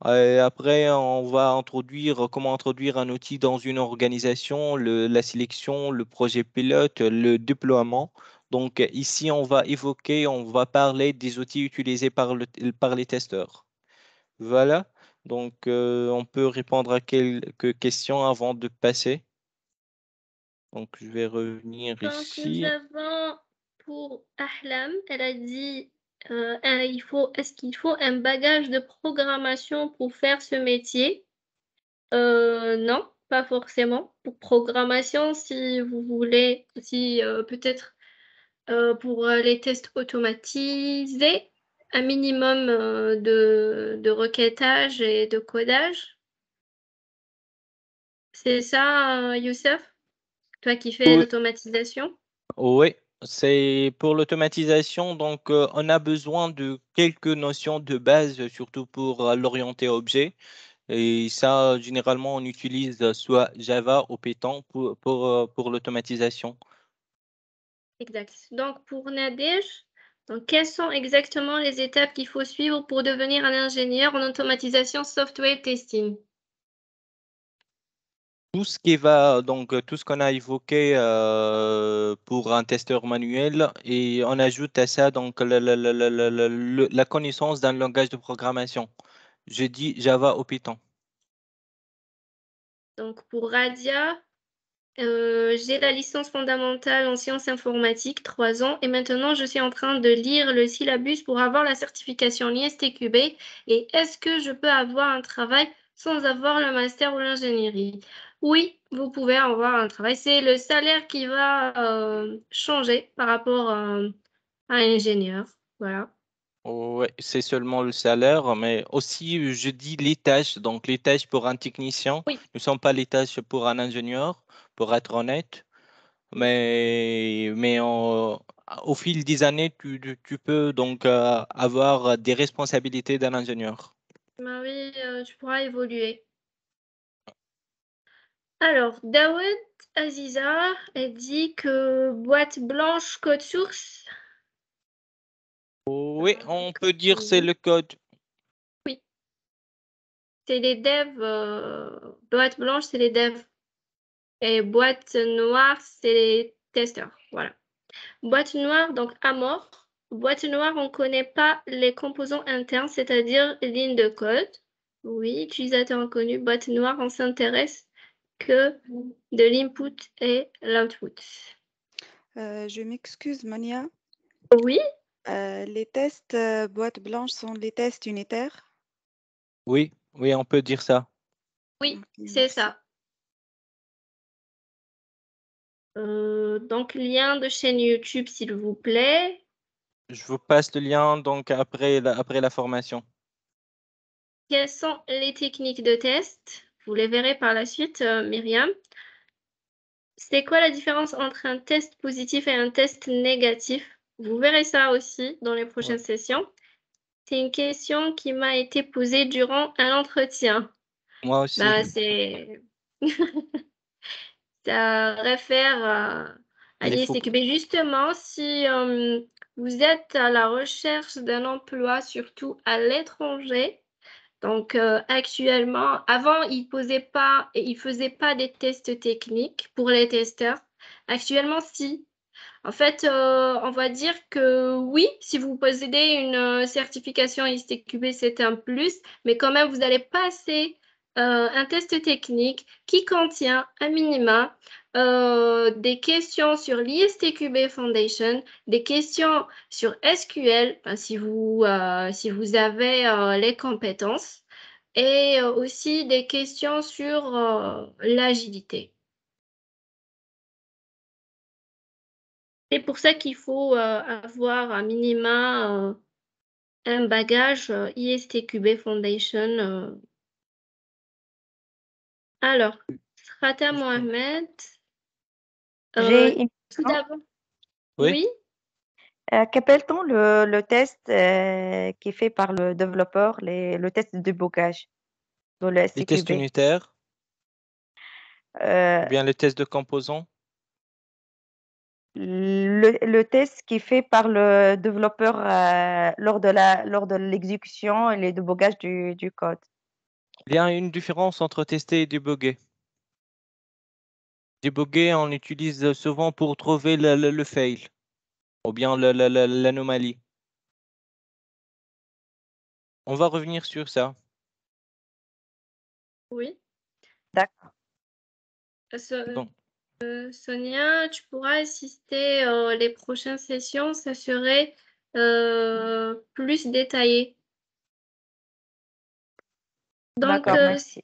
Et après, on va introduire comment introduire un outil dans une organisation, la sélection, le projet pilote, le déploiement. Donc ici, on va parler des outils utilisés par les testeurs. Voilà. Donc on peut répondre à quelques questions avant de passer. Donc je vais revenir Donc, ici. nous avons pour Ahlam, elle a dit est-ce qu'il faut un bagage de programmation pour faire ce métier? Non, pas forcément. Pour programmation, si vous voulez, si peut-être pour les tests automatisés, un minimum de requêtage et de codage. C'est ça, Youssef? Toi qui fais Oui. l'automatisation? Oui, c'est pour l'automatisation. Donc, on a besoin de quelques notions de base, surtout pour l'orienté objet. Et ça, généralement, on utilise soit Java ou Python pour l'automatisation. Exact. Donc, pour Nadège, donc, quelles sont exactement les étapes qu'il faut suivre pour devenir un ingénieur en automatisation software testing? Tout ce tout ce qu'on a évoqué pour un testeur manuel, et on ajoute à ça donc la connaissance d'un langage de programmation. Je dis Java ou Python. Donc, pour Radia, j'ai la licence fondamentale en sciences informatiques, 3 ans, et maintenant je suis en train de lire le syllabus pour avoir la certification ISTQB. Et est-ce que je peux avoir un travail sans avoir le master ou l'ingénierie? Oui, vous pouvez avoir un travail. C'est le salaire qui va changer par rapport à un ingénieur. Voilà. Oui, c'est seulement le salaire, mais aussi, je dis les tâches. Donc, les tâches pour un technicien ne sont pas les tâches pour un ingénieur, pour être honnête. Mais au fil des années, tu peux donc avoir des responsabilités d'un ingénieur. Ben oui, tu pourras évoluer. Alors, Daoud Aziza, elle dit que boîte blanche code source. Oui, on peut dire c'est le code. Oui. C'est les devs. Boîte blanche, c'est les devs. Et boîte noire, c'est les testeurs. Voilà. Boîte noire, donc à mort. Boîte noire, on ne connaît pas les composants internes, c'est-à-dire ligne de code. Oui, utilisateur inconnu. Boîte noire, on s'intéresse que de l'input et l'output. Je m'excuse, Monia. Oui. Les tests boîte blanche sont les tests unitaires. Oui, oui, on peut dire ça. Oui, c'est ça. Donc, lien de chaîne YouTube, s'il vous plaît. Je vous passe le lien donc après la formation. Quelles sont les techniques de test? Vous les verrez par la suite, Myriam. C'est quoi la différence entre un test positif et un test négatif? Vous verrez ça aussi dans les prochaines sessions. C'est une question qui m'a été posée durant un entretien. Moi aussi. Bah, ça réfère à l'ISTQB. Justement, si vous êtes à la recherche d'un emploi, surtout à l'étranger, donc actuellement, avant, ils faisaient pas des tests techniques pour les testeurs. Actuellement, si. En fait, on va dire que oui, si vous possédez une certification ISTQB, c'est un plus, mais quand même, vous allez passer un test technique qui contient un minima des questions sur l'ISTQB Foundation, des questions sur SQL, si vous avez les compétences, et aussi des questions sur l'agilité. C'est pour ça qu'il faut avoir un minima un bagage ISTQB Foundation. Alors, Srata Mohamed. J'ai une Tout question. d'abord. Oui. Qu'appelle-t-on le test qui est fait par le développeur, le test de débogage dans le Les tests STQB? unitaires, Euh, ou bien les tests de composants. le test qui est fait par le développeur lors de l'exécution et le débogage du code. Il y a une différence entre tester et débugger. Débugger, on utilise souvent pour trouver le fail ou bien l'anomalie. On va revenir sur ça. Oui. D'accord. Donc, Sonia, tu pourras assister les prochaines sessions, ça serait plus détaillé. Donc, D'accord, merci.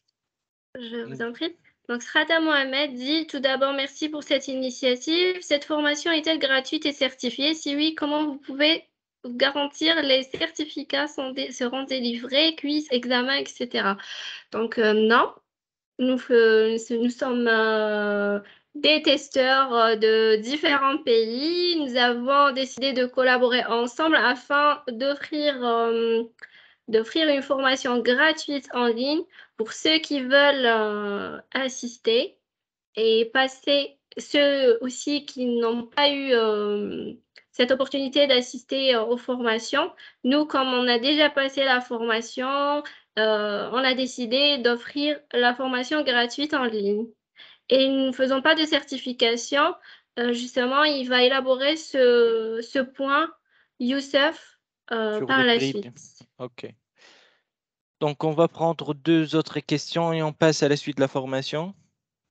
je vous en prie. Donc, Srata Mohamed dit tout d'abord merci pour cette initiative. Cette formation est-elle gratuite et certifiée? Si oui, comment vous pouvez garantir les certificats seront délivrés, quiz, examen, etc. Donc, non, nous sommes des testeurs de différents pays. Nous avons décidé de collaborer ensemble afin d'offrir une formation gratuite en ligne pour ceux qui veulent assister et passer ceux aussi qui n'ont pas eu cette opportunité d'assister aux formations. Nous, comme on a déjà passé la formation, on a décidé d'offrir la formation gratuite en ligne. Et nous ne faisons pas de certification. Justement, il va élaborer ce point, Youssef, sur par les la grilles. suite. OK. Donc, on va prendre 2 autres questions et on passe à la suite de la formation.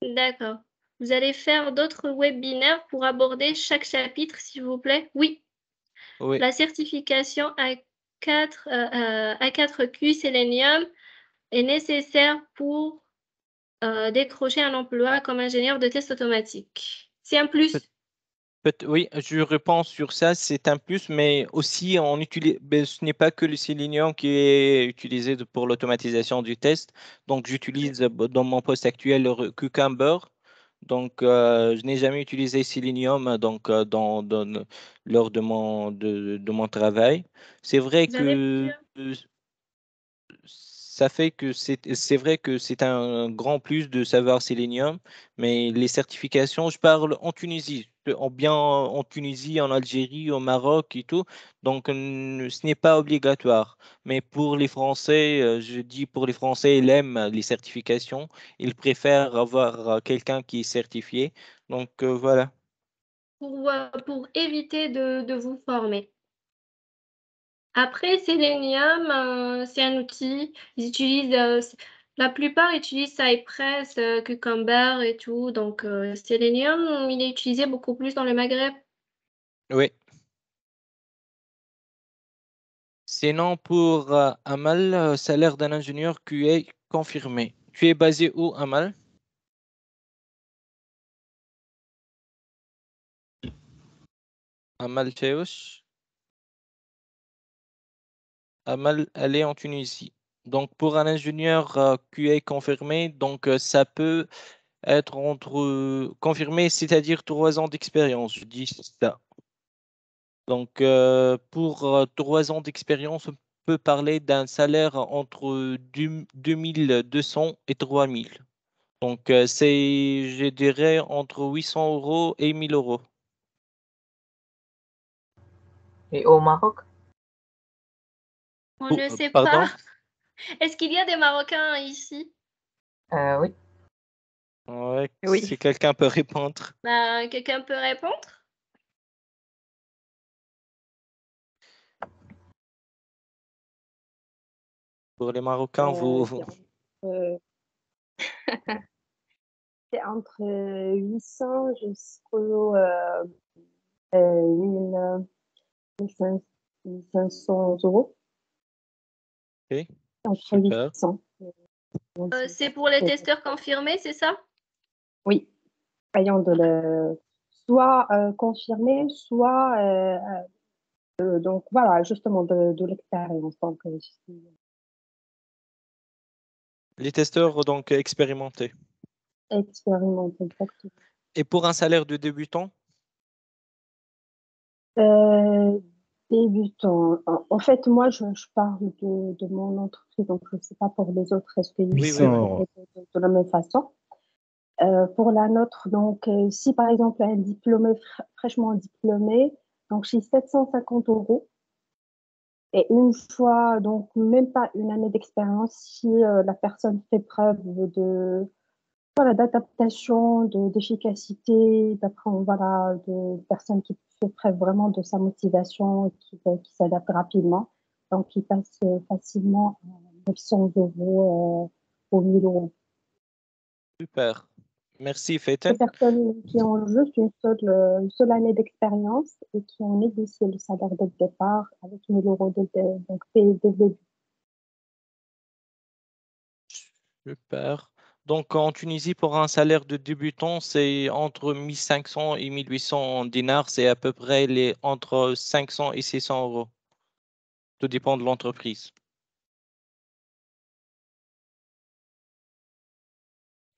D'accord. Vous allez faire d'autres webinaires pour aborder chaque chapitre, s'il vous plaît? Oui. Oui. La certification A4Q Selenium est nécessaire pour décrocher un emploi comme ingénieur de test automatique. C'est un plus. Oui, je réponds sur ça, c'est un plus, mais aussi on utilise, ce n'est pas que le Selenium qui est utilisé pour l'automatisation du test. Donc j'utilise dans mon poste actuel le Cucumber. Donc je n'ai jamais utilisé Selenium lors de mon travail. C'est vrai J'avais que ça fait que c'est vrai que c'est un grand plus de savoir Selenium, mais les certifications, je parle en Tunisie, bien en Tunisie, en Algérie, au Maroc et tout, donc ce n'est pas obligatoire. Mais pour les Français, je dis pour les Français, ils aiment les certifications, ils préfèrent avoir quelqu'un qui est certifié. Donc voilà. pour éviter de vous former. Après, Selenium, c'est un outil. Ils utilisent, la plupart utilisent Cypress, Cucumber et tout. Donc, Selenium, il est utilisé beaucoup plus dans le Maghreb. Oui. Sinon, pour Amal, salaire d'un ingénieur QA confirmé. Tu es basé où, Amal? Amal Théos. Amal, elle est en Tunisie. Donc, pour un ingénieur QA confirmé, donc ça peut être confirmé, c'est-à-dire 3 ans d'expérience, je dis ça. Donc, pour 3 ans d'expérience, on peut parler d'un salaire entre 2200 et 3000. Donc, c'est, je dirais, entre 800 euros et 1000 euros. Et au Maroc? On ne sait Pardon? pas. Est-ce qu'il y a des Marocains ici? Oui. Ouais, Oui. si quelqu'un peut répondre. Quelqu'un peut répondre? Pour les Marocains, C'est entre, c'est entre 800 jusqu'aux 1500 euros. Ok, Entre super. 800. C'est pour les testeurs confirmés, c'est ça? Oui, ayant soit confirmé, soit donc voilà, justement de l'expérience. Donc, Les testeurs, donc, expérimentés. expérimenté, exactement. Et pour un salaire de débutant? Débutant. En fait, moi, je parle de mon entreprise, donc je ne sais pas pour les autres, est-ce qu'ils 800 euros. de la même façon. Pour la nôtre, donc, si par exemple un diplômé, fraîchement diplômé, donc j'ai 750 euros. Et une fois, donc même pas une année d'expérience, si la personne fait preuve voilà, d'adaptation, d'efficacité, d'après, voilà, de personnes qui fait preuve vraiment de sa motivation et qui s'adapte rapidement. Donc, il passe facilement à 900 euros aux 1000 euros. Super. Merci, Les Faten. personnes qui ont juste une seule année d'expérience et qui ont négocié le salaire dès le départ avec 1000 euros donc dès le début. Super. Donc, en Tunisie, pour un salaire de débutant, c'est entre 1500 et 1800 dinars. C'est à peu près entre 500 et 600 euros. Tout dépend de l'entreprise.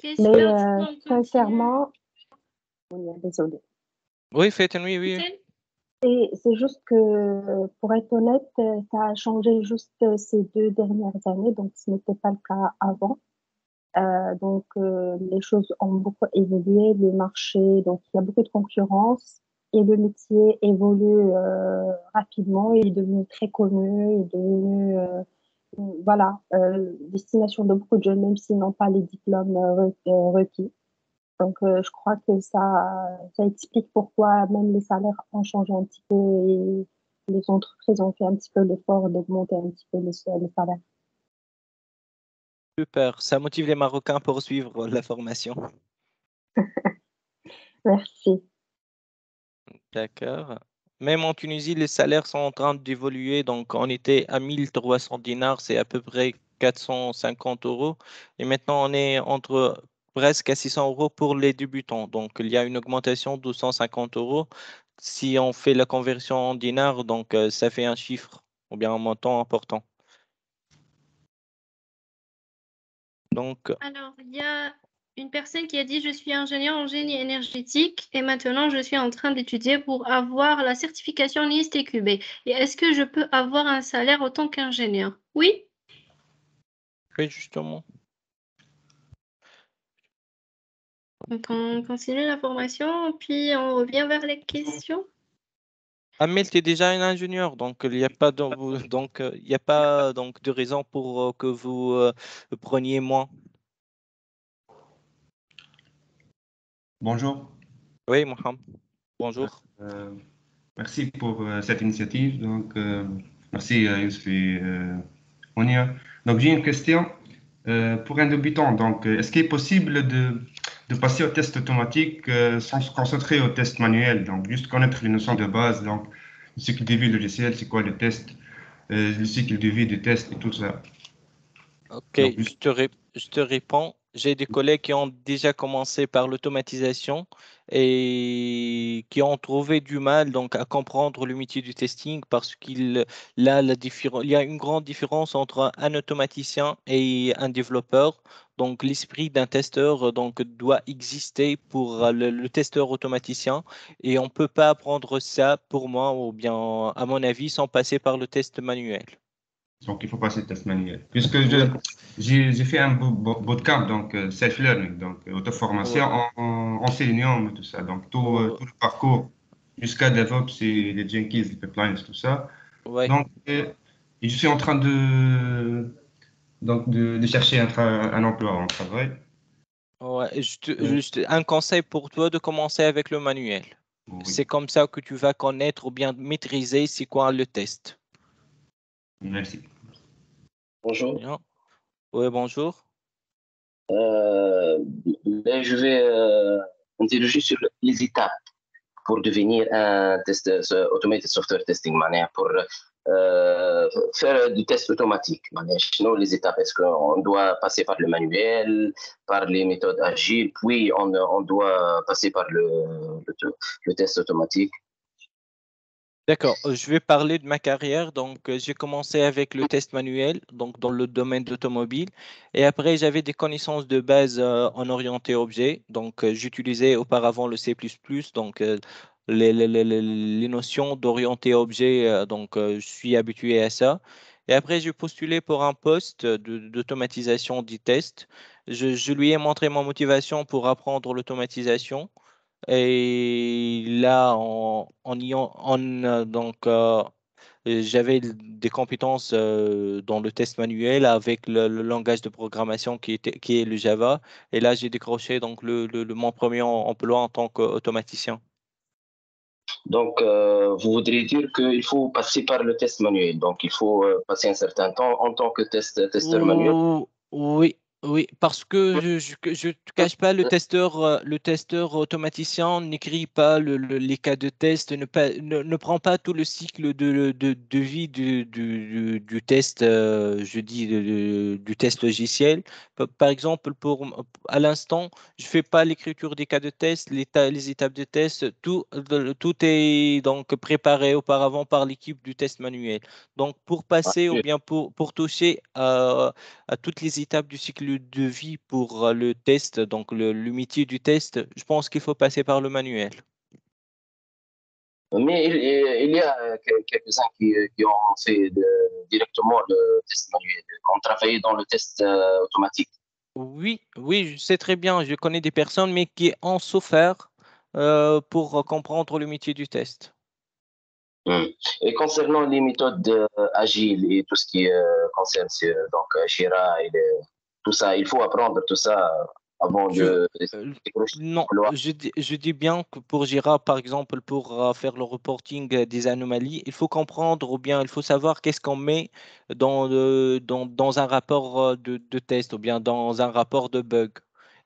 Mais sincèrement, désolée. Oui, Faten, oui, oui. C'est juste que, pour être honnête, ça a changé juste ces 2 dernières années, donc ce n'était pas le cas avant. Donc, les choses ont beaucoup évolué, le marché, donc il y a beaucoup de concurrence et le métier évolue rapidement, il est devenu très connu, il est devenu, voilà, destination de beaucoup de jeunes, même s'ils n'ont pas les diplômes requis. Donc, je crois que ça explique pourquoi même les salaires ont changé un petit peu et les entreprises ont fait un petit peu l'effort d'augmenter un petit peu les salaires. Super. Ça motive les Marocains pour suivre la formation. Merci. D'accord. Même en Tunisie, les salaires sont en train d'évoluer. Donc, on était à 1300 dinars, c'est à peu près 450 euros. Et maintenant, on est entre presque à 600 € pour les débutants. Donc, il y a une augmentation de 150 €. Si on fait la conversion en dinars, donc ça fait un chiffre ou bien un montant important. Donc, Alors, il y a une personne qui a dit je suis ingénieur en génie énergétique et maintenant je suis en train d'étudier pour avoir la certification NIST-TQB. Et est-ce que je peux avoir un salaire en tant qu'ingénieur? Oui? oui, justement. Donc, on continue la formation, puis on revient vers les questions. Amel, tu es déjà un ingénieur, donc il n'y a pas de, donc, il y a pas donc, de raison pour que vous preniez moins. Bonjour. Oui, Mohamed. Bonjour. Merci pour cette initiative. Donc, merci à Youssef et Monia. Donc, j'ai une question pour un débutant. Donc, est-ce qu'il est possible de passer au test automatique sans se concentrer au test manuel? Donc, juste connaître les notions de base. Donc, le cycle de vie logiciel, c'est quoi le test, le cycle de vie du test et tout ça. Ok, je te réponds. J'ai des collègues qui ont déjà commencé par l'automatisation et qui ont trouvé du mal donc, à comprendre le métier du testing parce qu'il il y a une grande différence entre un automaticien et un développeur. Donc, l'esprit d'un testeur donc, doit exister pour le testeur automaticien et on ne peut pas apprendre ça pour moi ou bien à mon avis sans passer par le test manuel. Donc, il faut passer le test manuel. Puisque j'ai fait un bootcamp, donc self-learning, donc auto-formation en Selenium et tout ça. Donc, tout le parcours jusqu'à DevOps et les Jenkins, les pipelines, tout ça. Ouais. Donc, et je suis en train de chercher un emploi, un travail. Ouais, juste un conseil pour toi de commencer avec le manuel. Oui. C'est comme ça que tu vas connaître ou bien maîtriser c'est quoi le test. Merci. Bonjour. Bien. Oui, bonjour. Mais je vais interroger sur les étapes pour devenir un testeur automated software testing manière pour faire du test automatique. Sinon, les étapes, est-ce qu'on doit passer par le manuel, par les méthodes agiles, puis on doit passer par le test automatique? D'accord, je vais parler de ma carrière. Donc, j'ai commencé avec le test manuel, donc dans le domaine de l'automobile. Et après, j'avais des connaissances de base en orienté objet. Donc, j'utilisais auparavant le C++, donc les notions d'orienté objet. Donc, je suis habitué à ça. Et après, j'ai postulé pour un poste d'automatisation du test. Je lui ai montré ma motivation pour apprendre l'automatisation. Et là, j'avais des compétences dans le test manuel avec le langage de programmation qui est le Java. Et là, j'ai décroché donc mon premier emploi en tant qu'automaticien. Donc, vous voudriez dire qu'il faut passer par le test manuel. Donc, il faut passer un certain temps en tant que testeur manuel. Oui, oui, parce que je te cache pas, le testeur automaticien n'écrit pas les cas de test, ne prend pas tout le cycle de vie du test, je dis du test logiciel. Par exemple, à l'instant, je fais pas l'écriture des cas de test, les étapes de test, tout est donc préparé auparavant par l'équipe du test manuel. Donc, pour passer ou bien pour toucher à toutes les étapes du cycle de vie pour le test, donc le métier du test, je pense qu'il faut passer par le manuel. Mais il y a quelques-uns qui ont fait directement le test manuel, qui ont travaillé dans le test automatique. Oui, oui, je sais très bien, je connais des personnes, mais qui ont souffert pour comprendre le métier du test. Et concernant les méthodes agiles et tout ce qui concerne donc Jira et tout ça, il faut apprendre tout ça avant de... Non, je dis bien que pour Jira, par exemple, pour faire le reporting des anomalies, il faut comprendre ou bien il faut savoir qu'est-ce qu'on met dans un rapport de test ou bien dans un rapport de bug.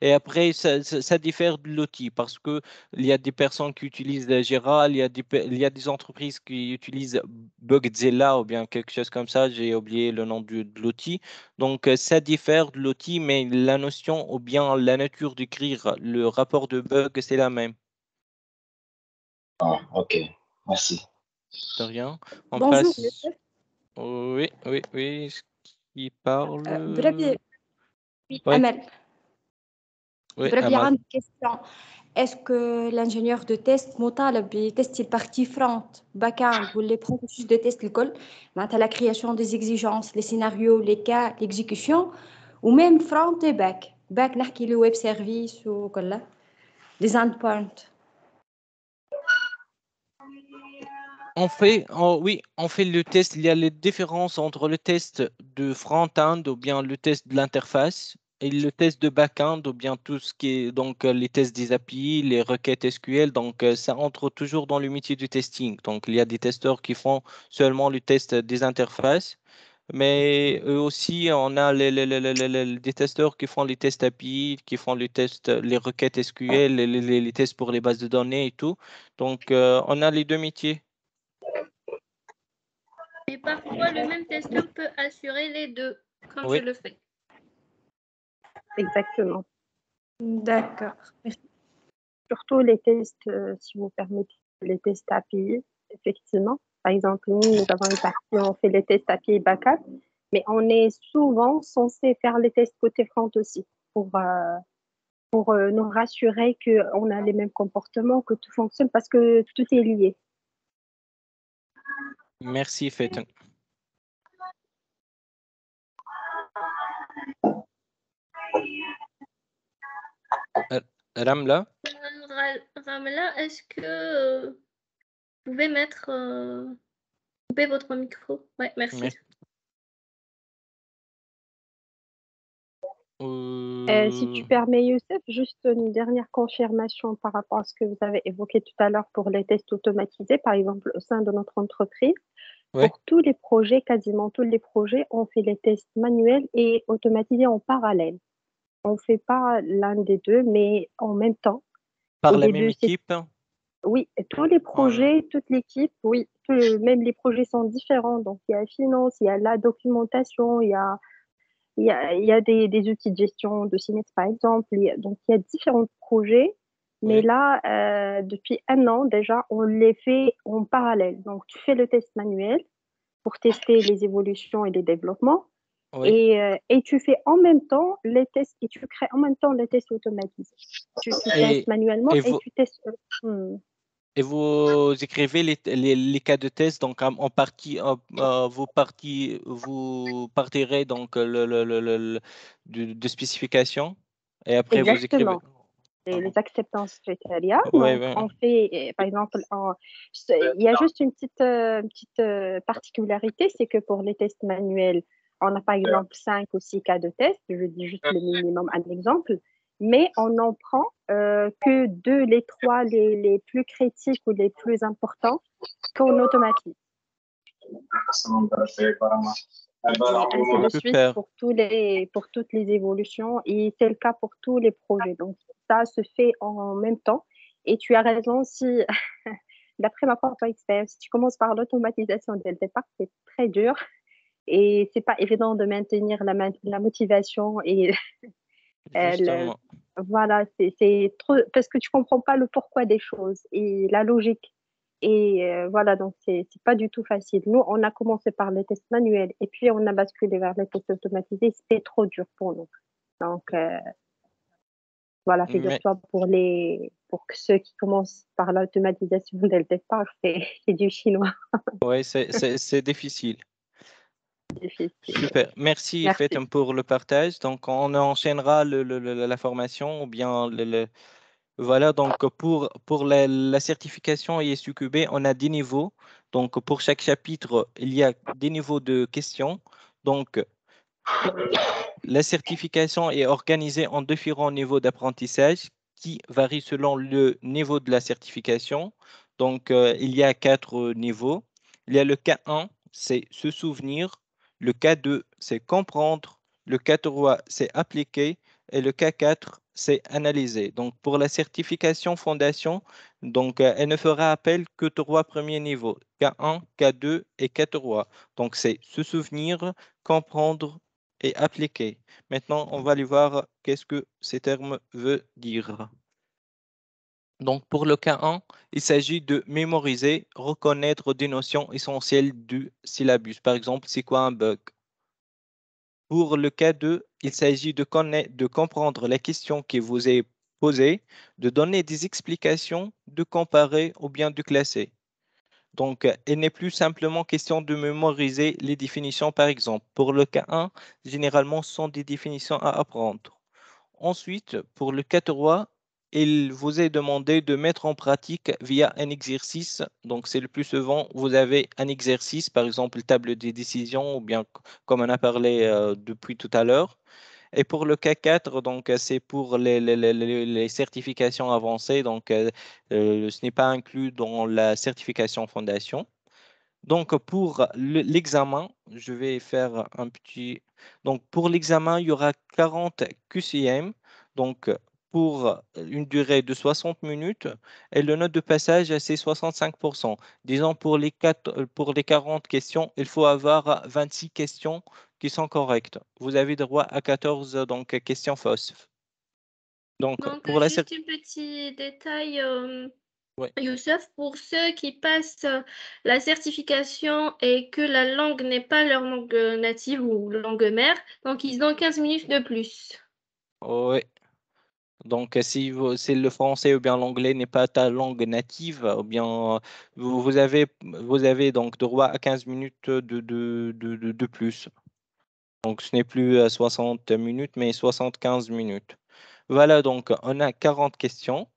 Et après, ça diffère de l'outil parce qu'il y a des personnes qui utilisent Jira, il y a des entreprises qui utilisent Bugzilla ou bien quelque chose comme ça. J'ai oublié le nom de l'outil. Donc, ça diffère de l'outil, mais la notion ou bien la nature d'écrire le rapport de bug, c'est la même. Ah, ok, merci. De rien. On Bonjour, passe. Youssef. Oui. Qui parle? بربي Oui, Amel. oui, بربي Amal. عندي question. Est-ce que l'ingénieur de test مطالب بتست partie front, back-end ou les processus de test الكل معناتها la création des exigences, les scénarios, les cas, l'exécution ou même front et back. Back نحكي le web service وكله les endpoints. Oui, on fait le test. Il y a les différences entre le test de front-end ou bien le test de l'interface et le test de back-end ou bien tout ce qui est donc les tests des API, les requêtes SQL. Donc, ça entre toujours dans le métier du testing. Donc, il y a des testeurs qui font seulement le test des interfaces, mais eux aussi, on a des testeurs qui font les tests API, qui font les tests, les requêtes SQL, les tests pour les bases de données et tout. Donc, on a les deux métiers. Et parfois, le même testeur peut assurer les deux, comme Oui. je le fais. Exactement. D'accord. Surtout les tests, si vous permettez, les tests API, effectivement. Par exemple, nous avons une partie, on fait les tests API backup, mais on est souvent censé faire les tests côté front aussi pour nous rassurer qu'on a les mêmes comportements, que tout fonctionne parce que tout est lié. Merci, Faten. Ramla? Ramla, est-ce que vous pouvez mettre couper votre micro? Ouais, merci. Si tu permets, Youssef, juste une dernière confirmation par rapport à ce que vous avez évoqué tout à l'heure pour les tests automatisés, par exemple au sein de notre entreprise. Ouais. Pour tous les projets, quasiment tous les projets, on fait les tests manuels et automatisés en parallèle. On ne fait pas l'un des deux, mais en même temps. Par Au la début, même équipe? Oui, tous les projets, toute l'équipe, oui, même les projets sont différents. Donc, il y a la finance, il y a la documentation, il y a des outils de gestion de Cinex, par exemple. Donc, il y a différents projets. Mais là, depuis 1 an déjà, on les fait en parallèle. Donc, tu fais le test manuel pour tester les évolutions et les développements. Oui. Et tu fais en même temps les tests et tu crées en même temps les tests automatisés. Tu testes manuellement et vous, tu testes. Et vous écrivez les cas de test, donc en partie, vous partirez donc de spécification et après vous écrivez. Exactement. Les acceptances criteria. Ouais, Donc, ouais. on fait, par exemple, il y a juste une petite particularité, c'est que pour les tests manuels, on a par exemple 5 ou 6 cas de test. Je dis juste le minimum, un exemple. Mais on n'en prend que 2, les 3 les plus critiques ou les plus importants qu'on automatise. Ainsi de suite pour toutes les évolutions et c'est le cas pour tous les projets. Donc ça se fait en même temps et tu as raison si d'après ma propre expérience, si tu commences par l'automatisation dès le départ, c'est très dur et c'est pas évident de maintenir la motivation et voilà, c'est trop parce que tu comprends pas le pourquoi des choses et la logique. Et voilà, donc c'est pas du tout facile. Nous, on a commencé par les tests manuels et puis on a basculé vers les tests automatisés. C'était trop dur pour nous. Donc voilà, figure-toi pour ceux qui commencent par l'automatisation dès le départ, c'est du chinois. Oui, c'est difficile. Super. Merci, Faten, pour le partage. Donc, on enchaînera la formation ou bien Voilà, donc pour la certification ISUQB, on a des niveaux. Donc, pour chaque chapitre, il y a des niveaux de questions. Donc, la certification est organisée en différents niveaux d'apprentissage qui varient selon le niveau de la certification. Donc, il y a 4 niveaux. Il y a le cas 1, c'est se souvenir. Le cas 2, c'est comprendre. Le cas 3, c'est appliquer. Et le cas 4, c'est analyser. Donc, pour la certification fondation, donc, elle ne fera appel que 3 premiers niveaux, K1, K2 et K3. Donc, c'est se souvenir, comprendre et appliquer. Maintenant, on va aller voir qu'est-ce que ces termes veulent dire. Donc, pour le K1, il s'agit de mémoriser, reconnaître des notions essentielles du syllabus. Par exemple, c'est quoi un bug? Pour le K2, il s'agit de comprendre la question qui vous est posée, de donner des explications, de comparer ou bien de classer. Donc, il n'est plus simplement question de mémoriser les définitions, par exemple. Pour le K1, généralement, ce sont des définitions à apprendre. Ensuite, pour le K3, il vous est demandé de mettre en pratique via un exercice. Donc, c'est le plus souvent, vous avez un exercice, par exemple, table des décisions, ou bien comme on a parlé depuis tout à l'heure. Et pour le K4, donc, c'est pour les certifications avancées. Donc, ce n'est pas inclus dans la certification fondation. Donc, pour l'examen, je vais faire un petit... Donc, pour l'examen, il y aura 40 QCM, donc pour une durée de 60 minutes, et le note de passage, c'est 65%. Disons, pour pour les 40 questions, il faut avoir 26 questions qui sont correctes. Vous avez droit à 14 donc, questions fausses. Donc, pour la juste un petit détail, Ouais. Youssef, pour ceux qui passent la certification et que la langue n'est pas leur langue native ou langue mère, donc ils ont 15 minutes de plus. Oui. Donc, si le français ou bien l'anglais n'est pas ta langue native, ou bien vous avez donc droit à 15 minutes de plus. Donc, ce n'est plus 60 minutes, mais 75 minutes. Voilà, donc on a 40 questions.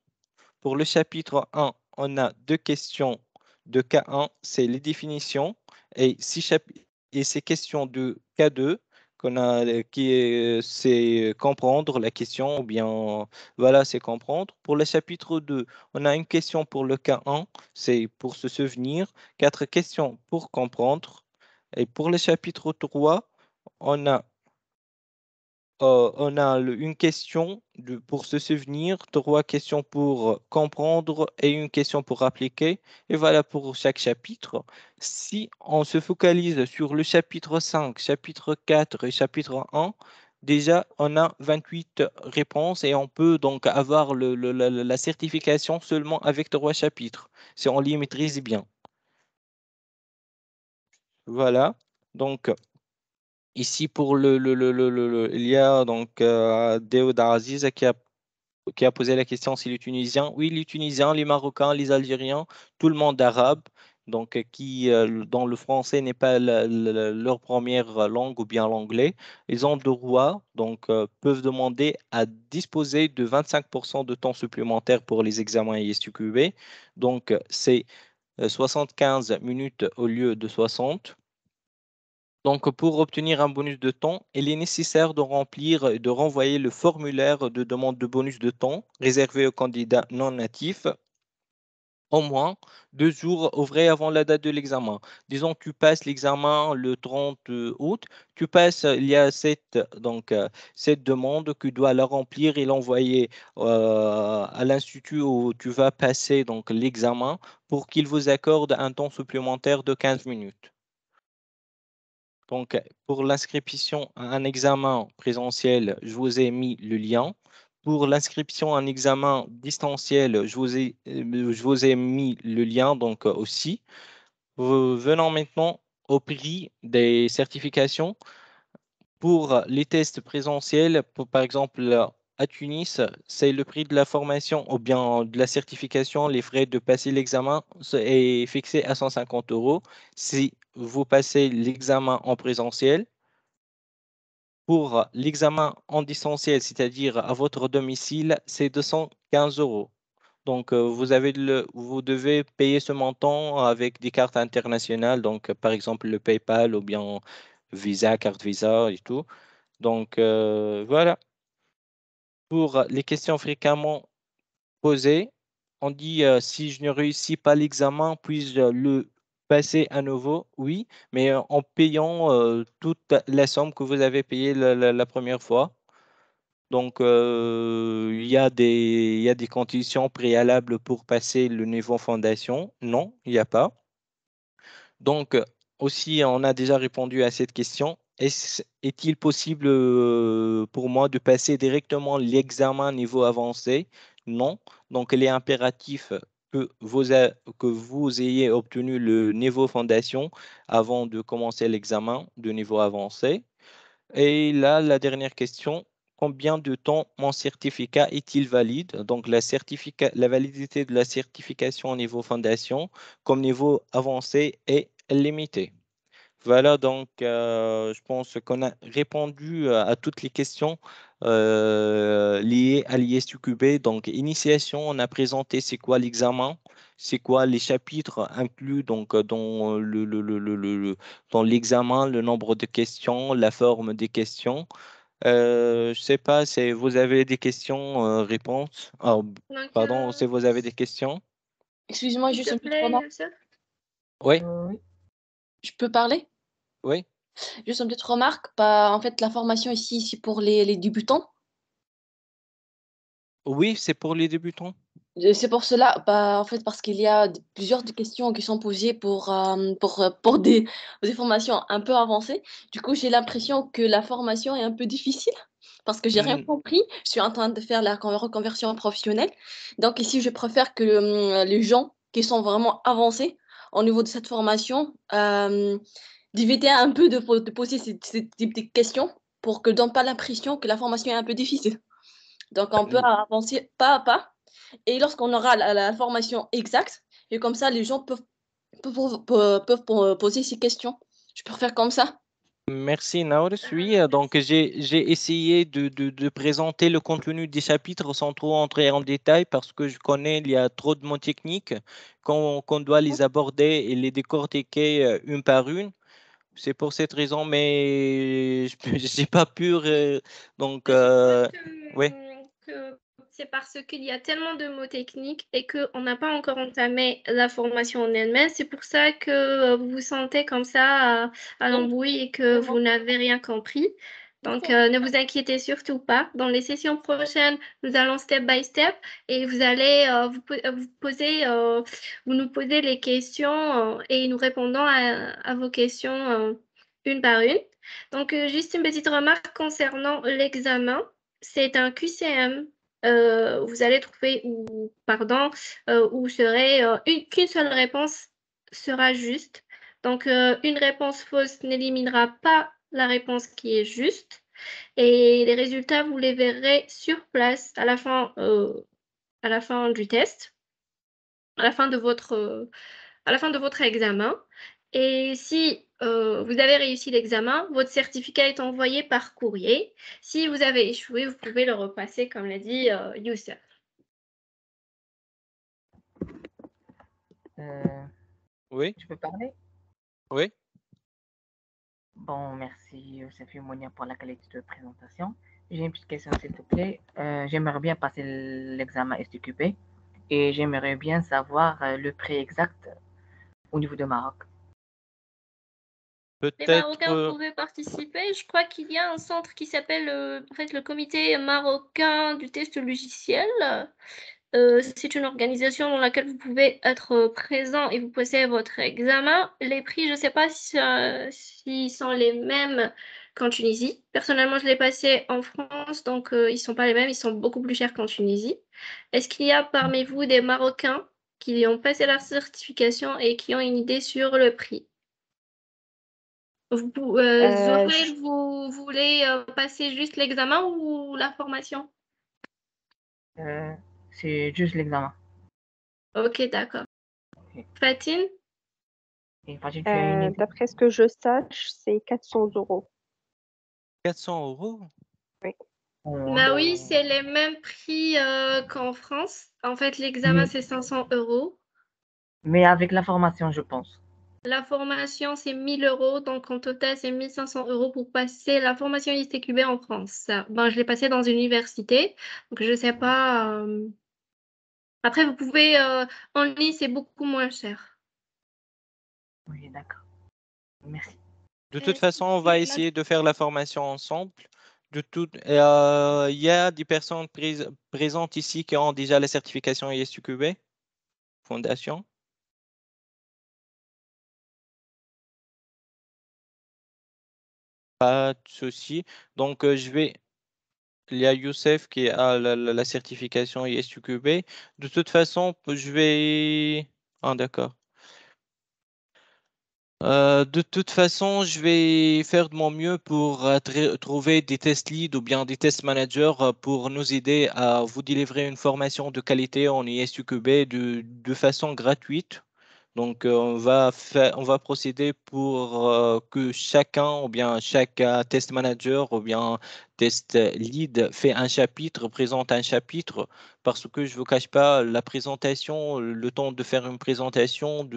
Pour le chapitre 1, on a 2 questions de K1, c'est les définitions, et ces questions de K2, c'est comprendre la question, ou bien, voilà, c'est comprendre. Pour le chapitre 2, on a une question pour le K1, c'est pour se souvenir, 4 questions pour comprendre. Et pour le chapitre 3, on a une question pour se souvenir, 3 questions pour comprendre et une question pour appliquer. Et voilà pour chaque chapitre. Si on se focalise sur le chapitre 5, chapitre 4 et chapitre 1, déjà on a 28 réponses et on peut donc avoir la certification seulement avec 3 chapitres, si on les maîtrise bien. Voilà. Donc, ici, pour il y a donc Daoud Aziz qui a posé la question si les Tunisiens, oui, les Tunisiens, les Marocains, les Algériens, tout le monde arabe, donc dont le français n'est pas leur première langue ou bien l'anglais, ils ont droit, donc peuvent demander à disposer de 25% de temps supplémentaire pour les examens ISTQB. Donc, c'est 75 minutes au lieu de 60. Donc, pour obtenir un bonus de temps, il est nécessaire de remplir et de renvoyer le formulaire de demande de bonus de temps réservé aux candidats non natifs au moins 2 jours ouvrés avant la date de l'examen. Disons que tu passes l'examen le 30 août, il y a cette demande que tu dois la remplir et l'envoyer à l'institut où tu vas passer donc l'examen pour qu'il vous accorde un temps supplémentaire de 15 minutes. Donc, pour l'inscription à un examen présentiel, je vous ai mis le lien. Pour l'inscription à un examen distanciel, je vous ai mis le lien donc aussi. Venons maintenant au prix des certifications. Pour les tests présentiels, par exemple à Tunis, c'est le prix de la formation ou bien de la certification, les frais de passer l'examen est fixé à 150 €. Si vous passez l'examen en présentiel, pour l'examen en distanciel, c'est-à-dire à votre domicile, c'est 215 €. Donc, vous devez payer ce montant avec des cartes internationales, donc par exemple le PayPal ou bien Visa, carte Visa et tout. Donc, voilà. Pour les questions fréquemment posées, on dit si je ne réussis pas l'examen, puis-je le passer à nouveau? Oui, mais en payant toute la somme que vous avez payée la première fois. Donc, il y a des conditions préalables pour passer le niveau fondation. Non, il n'y a pas. Donc, aussi, on a déjà répondu à cette question. Est-il possible pour moi de passer directement l'examen niveau avancé? Non. Donc, il est impératif que vous ayez obtenu le niveau fondation avant de commencer l'examen de niveau avancé. Et là, la dernière question, combien de temps mon certificat est-il valide? Donc, la validité de la certification au niveau fondation comme niveau avancé est limitée. Voilà, donc je pense qu'on a répondu à toutes les questions liées à l'ISUQB. Donc, initiation, on a présenté c'est quoi l'examen, c'est quoi les chapitres inclus donc, dans dans l'examen, le nombre de questions, la forme des questions. Je ne sais pas si vous avez des questions, réponses. Ah, Donc, pardon, si vous avez des questions. Excuse-moi, s'il juste te une petite plaît, remarque. Youssef. Oui, Oui. Je peux parler? oui. Juste une petite remarque. Bah, en fait, la formation ici, c'est pour les débutants. Oui, c'est pour les débutants. C'est pour cela, bah, en fait, parce qu'il y a plusieurs questions qui sont posées pour des formations un peu avancées. Du coup, j'ai l'impression que la formation est un peu difficile parce que j'ai rien Hmm, compris. Je suis en train de faire la reconversion professionnelle. Donc ici, je préfère que les gens qui sont vraiment avancés au niveau de cette formation, d'éviter un peu de poser ces types de questions pour que ne donne pas l'impression que la formation est un peu difficile. Donc, on peut avancer pas à pas. Et lorsqu'on aura la formation exacte, et comme ça, les gens peuvent poser ces questions. Je peux faire comme ça. Merci, Naurus. Oui, donc j'ai essayé de présenter le contenu des chapitres sans trop entrer en détail parce que je connais, il y a trop de mots techniques qu'on doit les aborder et les décortiquer une par une. C'est pour cette raison, mais je n'ai pas pu. Donc, oui. Que c'est parce qu'il y a tellement de mots techniques et qu'on n'a pas encore entamé la formation en elle-même. C'est pour ça que vous vous sentez comme ça à l'embrouille et que vous n'avez rien compris. Donc, ne vous inquiétez surtout pas. Dans les sessions prochaines, nous allons step by step et vous allez vous nous posez les questions et nous répondons à vos questions une par une. Donc, juste une petite remarque concernant l'examen. C'est un QCM. Vous allez trouver où serait qu'une seule réponse sera juste. Donc, une réponse fausse n'éliminera pas la réponse qui est juste. Et les résultats, vous les verrez sur place à la fin du test, à la fin de votre examen. Et si vous avez réussi l'examen, votre certificat est envoyé par courrier. Si vous avez échoué, vous pouvez le repasser, comme l'a dit Youssef. Oui, Je peux parler? oui. Bon, merci Youssef et Monia pour la qualité de présentation. J'ai une petite question, s'il te plaît. J'aimerais bien passer l'examen STQP et j'aimerais bien savoir le prix exact au niveau de Maroc. Les Peut-être. Marocains pouvaient participer. Je crois qu'il y a un centre qui s'appelle le comité marocain du test logiciel. C'est une organisation dans laquelle vous pouvez être présent et vous passez votre examen. Les prix, je ne sais pas s'ils sont les mêmes qu'en Tunisie. Personnellement, je l'ai passé en France, donc ils ne sont pas les mêmes, ils sont beaucoup plus chers qu'en Tunisie. Est-ce qu'il y a parmi vous des Marocains qui ont passé la certification et qui ont une idée sur le prix? Zoraïl, vous voulez passer juste l'examen ou la formation? C'est juste l'examen. Ok, d'accord. Fatine? Et Fatine, tu as une idée? D'après ce que je sache, c'est 400 €. 400 €? Oui. Bah oui, c'est les mêmes prix qu'en France. En fait, l'examen, c'est 500 €. Mais avec la formation, je pense. La formation, c'est 1000 €. Donc, en total, c'est 1500 € pour passer la formation ISTQB en France. Ben, je l'ai passé dans une université. Donc, je ne sais pas. Après, vous pouvez... en ligne, c'est beaucoup moins cher. Oui, d'accord. Merci. De toute façon, on va essayer de faire la formation ensemble. Il y a des personnes présentes ici qui ont déjà la certification ISUQB, Fondation. Pas de souci. Donc, il y a Youssef qui a la certification ISUQB. De toute façon, je vais... Ah, d'accord. De toute façon, je vais faire de mon mieux pour trouver des test leads ou bien des test managers pour nous aider à vous délivrer une formation de qualité en ISUQB de façon gratuite. Donc, on va procéder pour que chacun, ou bien chaque test manager, ou bien test lead fait un chapitre, présente un chapitre, parce que je ne vous cache pas, la présentation, le temps de faire une présentation,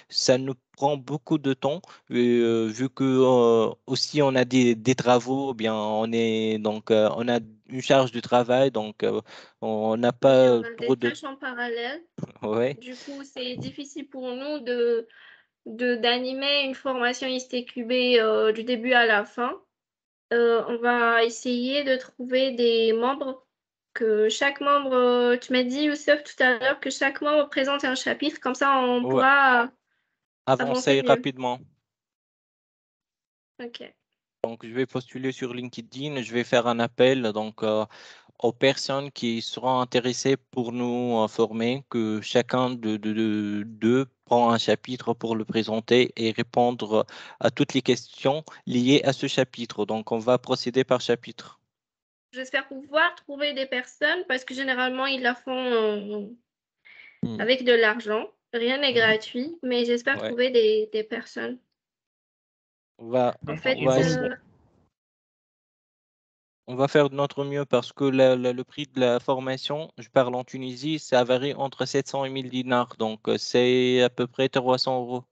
ça nous prend beaucoup de temps, vu que aussi on a des travaux, ou bien on a une charge de travail, donc on n'a Oui, pas on a trop des de... tâches en parallèle. Ouais. Du coup, c'est difficile pour nous d'animer une formation ISTQB du début à la fin. On va essayer de trouver des membres, que chaque membre, tu m'as dit, Youssef, tout à l'heure, que chaque membre présente un chapitre, comme ça on Ouais. pourra avancer Avancer mieux. rapidement. Ok. Donc, je vais postuler sur LinkedIn, je vais faire un appel donc, aux personnes qui seront intéressées pour nous former, que chacun d'eux prend un chapitre pour le présenter et répondre à toutes les questions liées à ce chapitre. Donc, on va procéder par chapitre. J'espère pouvoir trouver des personnes parce que généralement, ils la font Hmm. avec de l'argent. Rien n'est gratuit, mais j'espère Ouais. trouver des personnes. En fait, On va faire de notre mieux parce que le prix de la formation, je parle en Tunisie, ça varie entre 700 et 1000 dinars. Donc, c'est à peu près 300 euros.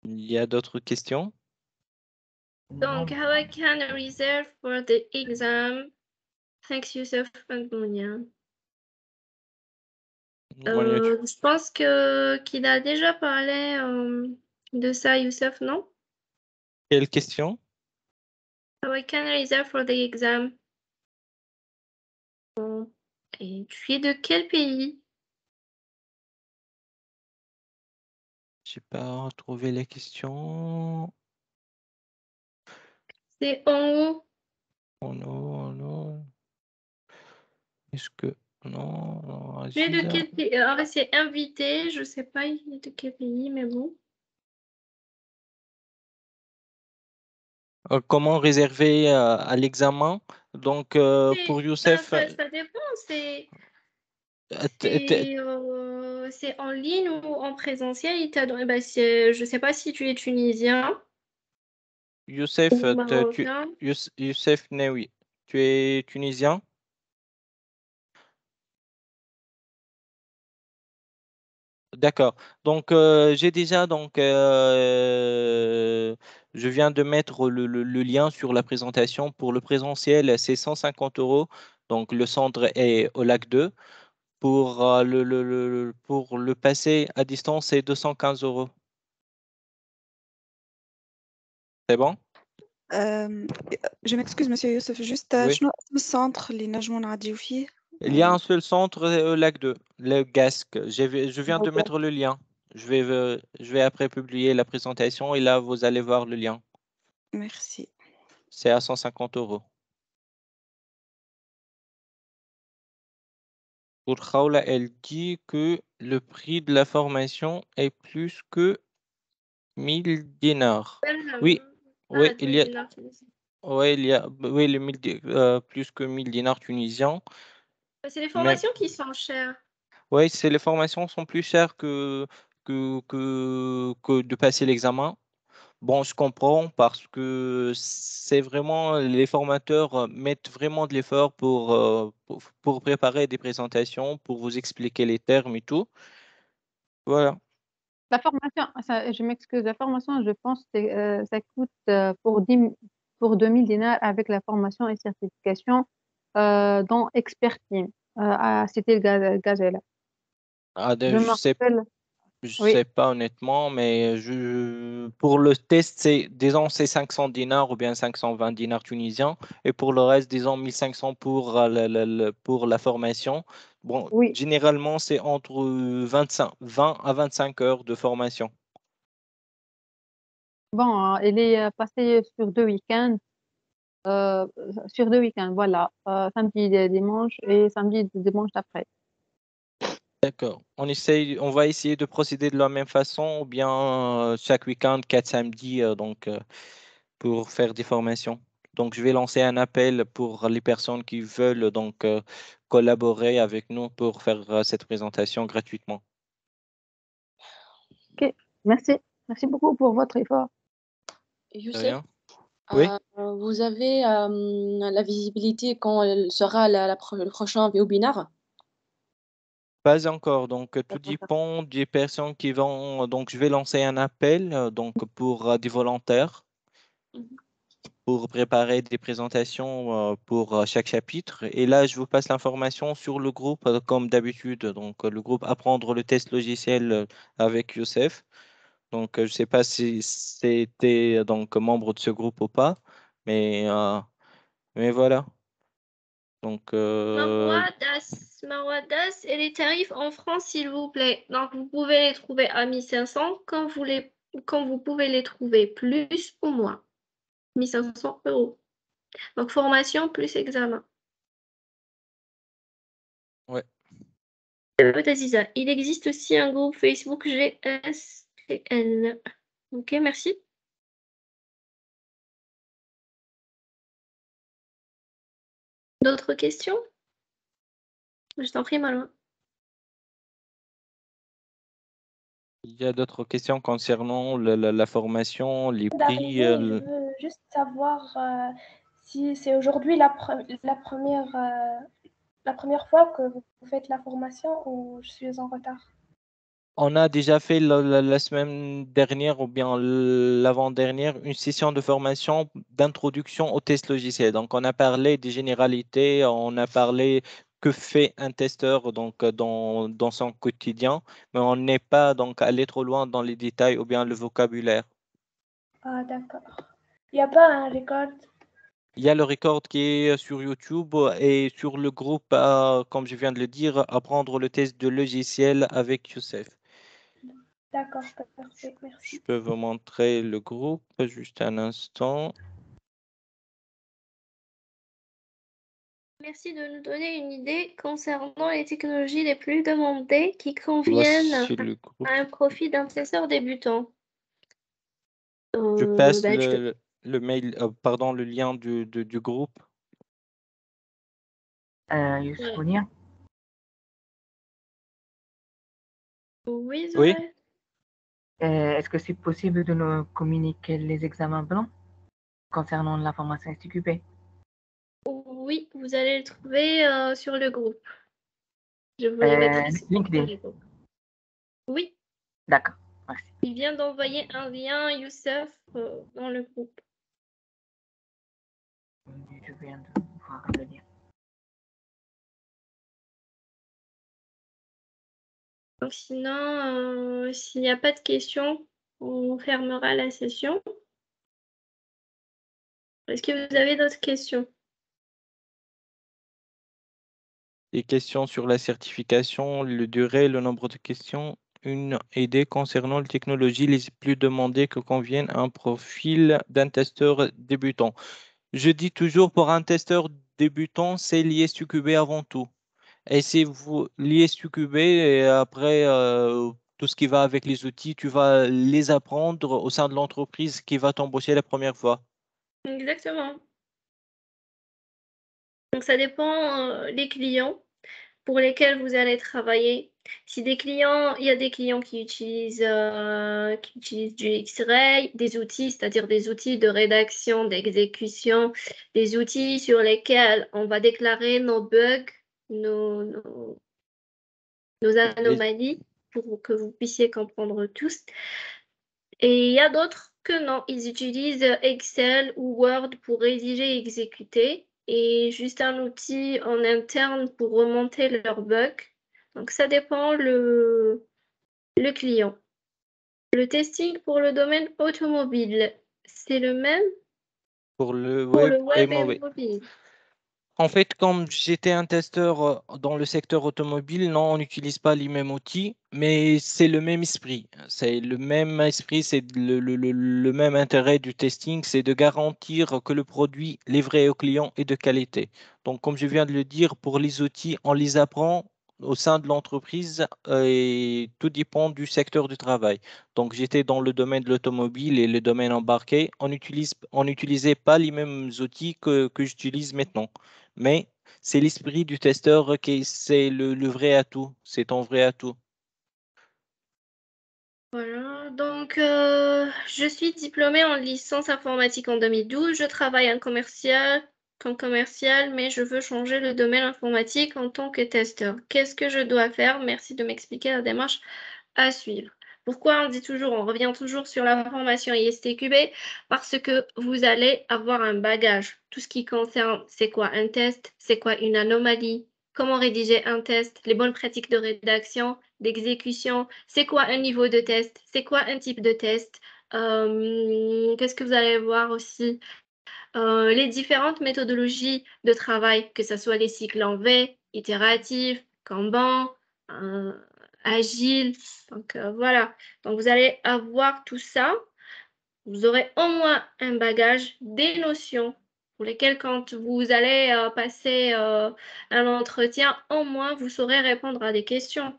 Il y a d'autres questions? Donc, how I can reserve for the exam? Thanks, Youssef and Mounia. Je pense qu'il a déjà parlé de ça, Youssef, non? Quelle question? How I can reserve for the exam? Et tu es de quel pays? Je n'ai pas retrouvé les questions. C'est en haut. Oh non, non. Est-ce que... Non, non, Tu es de Aziza. quel pays? Alors, c'est invité, je ne sais pas il est de quel pays, mais bon. Comment réserver à l'examen? Donc, pour Youssef, Ça dépend, c'est en ligne ou en présentiel. Il t'a donné, je ne sais pas si tu es tunisien Youssef, ou marocain. Youssef Newi, tu es tunisien? D'accord. Donc, j'ai déjà, je viens de mettre le lien sur la présentation. Pour le présentiel, c'est 150 euros. Donc, le centre est au lac 2. Pour, pour le passer à distance, c'est 215 euros. C'est bon? Je m'excuse, monsieur Youssef, juste Oui. شنو اسم السنتر اللي نجمو نعديو فيه؟ Il y a un seul centre au lac 2, le GASC. Je viens de mettre le lien. Je vais après publier la présentation et là, vous allez voir le lien. Merci. C'est à 150 euros. Pour Khawla, elle dit que le prix de la formation est plus que 1000 dinars. Oui, oui, il y a, oui, plus que 1000 dinars tunisiens. C'est les Mais formations qui sont chères. oui, les formations sont plus chères que de passer l'examen. Bon, je comprends parce que c'est vraiment, les formateurs mettent vraiment de l'effort pour préparer des présentations, pour vous expliquer les termes et tout. Voilà. La formation, je m'excuse, la formation, je pense que ça coûte pour 2000 dinars avec la formation et certification dans Expert Team à Cité Gazelle. Ah, Je me je sais, rappelle. Je Oui. sais pas honnêtement, mais pour le test, disons, c'est 500 dinars ou bien 520 dinars tunisiens. Et pour le reste, disons, 1500 pour, pour la formation. Bon, Oui. généralement, c'est entre 20 à 25 heures de formation. Bon, il est passé sur 2 week-ends. Sur 2 week-ends, voilà. Samedi et dimanche et samedi et dimanche d'après. D'accord. On va essayer de procéder de la même façon ou bien chaque week-end, 4 samedis, pour faire des formations. Donc, je vais lancer un appel pour les personnes qui veulent donc collaborer avec nous pour faire cette présentation gratuitement. Ok, merci. Merci beaucoup pour votre effort. De Youssef, rien. Oui. vous avez la visibilité quand sera le prochain webinaire? Pas encore. Donc, tout dépend des personnes qui vont. Donc, je vais lancer un appel donc pour des volontaires pour préparer des présentations pour chaque chapitre. Et là, je vous passe l'information sur le groupe comme d'habitude. Donc, le groupe Apprendre le test logiciel avec Youssef. Donc, je ne sais pas si c'était donc membre de ce groupe ou pas, mais voilà. Donc, Marwa Das et les tarifs en France, s'il vous plaît. Donc, vous pouvez les trouver à 1500 quand vous pouvez les trouver plus ou moins. 1500 euros. Donc, formation plus examen. ouais. Aziza, il existe aussi un groupe Facebook GSTN. Ok, merci. D'autres questions? Je t'en prie, Malouane. Il y a d'autres questions concernant la formation, les prix. D'arriver, je veux juste savoir si c'est aujourd'hui la première fois que vous faites la formation ou je suis en retard. On a déjà fait la semaine dernière ou bien l'avant-dernière une session de formation d'introduction au test logiciel. Donc, on a parlé des généralités, on a parlé que fait un testeur donc, dans son quotidien, mais on n'est pas donc allé trop loin dans les détails ou bien le vocabulaire. Ah, d'accord. Il n'y a pas un record? Il y a le record qui est sur YouTube et sur le groupe, comme je viens de le dire, apprendre le test de logiciel avec Youssef. D'accord, parfait, merci. Je peux vous montrer le groupe, juste un instant. Merci de nous donner une idée concernant les technologies les plus demandées qui conviennent à un profil d'un testeur débutant. Je passe le mail, pardon, le lien du groupe. Youssef Mounia. Oui, Oui. Zoé. Est-ce que c'est possible de nous communiquer les examens blancs concernant la formation STQP? Oui, vous allez le trouver sur le groupe. Je vous les mettrai sur LinkedIn. le groupe. Oui. D'accord, merci. Il vient d'envoyer un lien, Youssef, dans le groupe. Je viens de voir le lien. Donc sinon, s'il n'y a pas de questions, on fermera la session. Est-ce que vous avez d'autres questions? Des questions sur la certification, le durée, le nombre de questions. Une idée concernant les technologies les plus demandées que conviennent à un profil d'un testeur débutant. Je dis toujours pour un testeur débutant, c'est l'ISTQB avant tout. Et si vous l'ISTQB et après tout ce qui va avec les outils, tu vas les apprendre au sein de l'entreprise qui va t'embaucher la première fois. Exactement. Donc ça dépend des clients pour lesquels vous allez travailler. Si il y a des clients qui utilisent du X-Ray, des outils, c'est-à-dire des outils de rédaction, d'exécution, des outils sur lesquels on va déclarer nos bugs, nos anomalies, pour que vous puissiez comprendre tous. Et il y a d'autres que non, ils utilisent Excel ou Word pour rédiger et exécuter, et juste un outil en interne pour remonter leurs bugs. Donc ça dépend le le client. Le testing pour le domaine automobile, c'est le même Pour le pour web le et web et mobile. mobile. En fait, comme j'étais un testeur dans le secteur automobile, non, on n'utilise pas les mêmes outils, mais c'est le même esprit. C'est le même esprit, c'est le même intérêt du testing, c'est de garantir que le produit livré au client est de qualité. Donc, comme je viens de le dire, pour les outils, on les apprend au sein de l'entreprise et tout dépend du secteur du travail. Donc, j'étais dans le domaine de l'automobile et le domaine embarqué. On n'utilisait pas les mêmes outils que j'utilise maintenant. Mais c'est l'esprit du testeur qui c'est le vrai atout, c'est ton vrai atout. Voilà, donc je suis diplômée en licence informatique en 2012. Je travaille comme commercial, mais je veux changer le domaine informatique en tant que testeur. Qu'est-ce que je dois faire? Merci de m'expliquer la démarche à suivre. Pourquoi on revient toujours sur la formation ISTQB? Parce que vous allez avoir un bagage. Tout ce qui concerne, c'est quoi un test, c'est quoi une anomalie, comment rédiger un test, les bonnes pratiques de rédaction, d'exécution, c'est quoi un niveau de test, c'est quoi un type de test. Qu'est-ce que vous allez voir aussi? Les différentes méthodologies de travail, que ce soit les cycles en V, itératifs, Kanban, euh, agile. Donc voilà. Donc vous allez avoir tout ça. Vous aurez au moins un bagage, des notions pour lesquelles quand vous allez passer un entretien, au moins vous saurez répondre à des questions.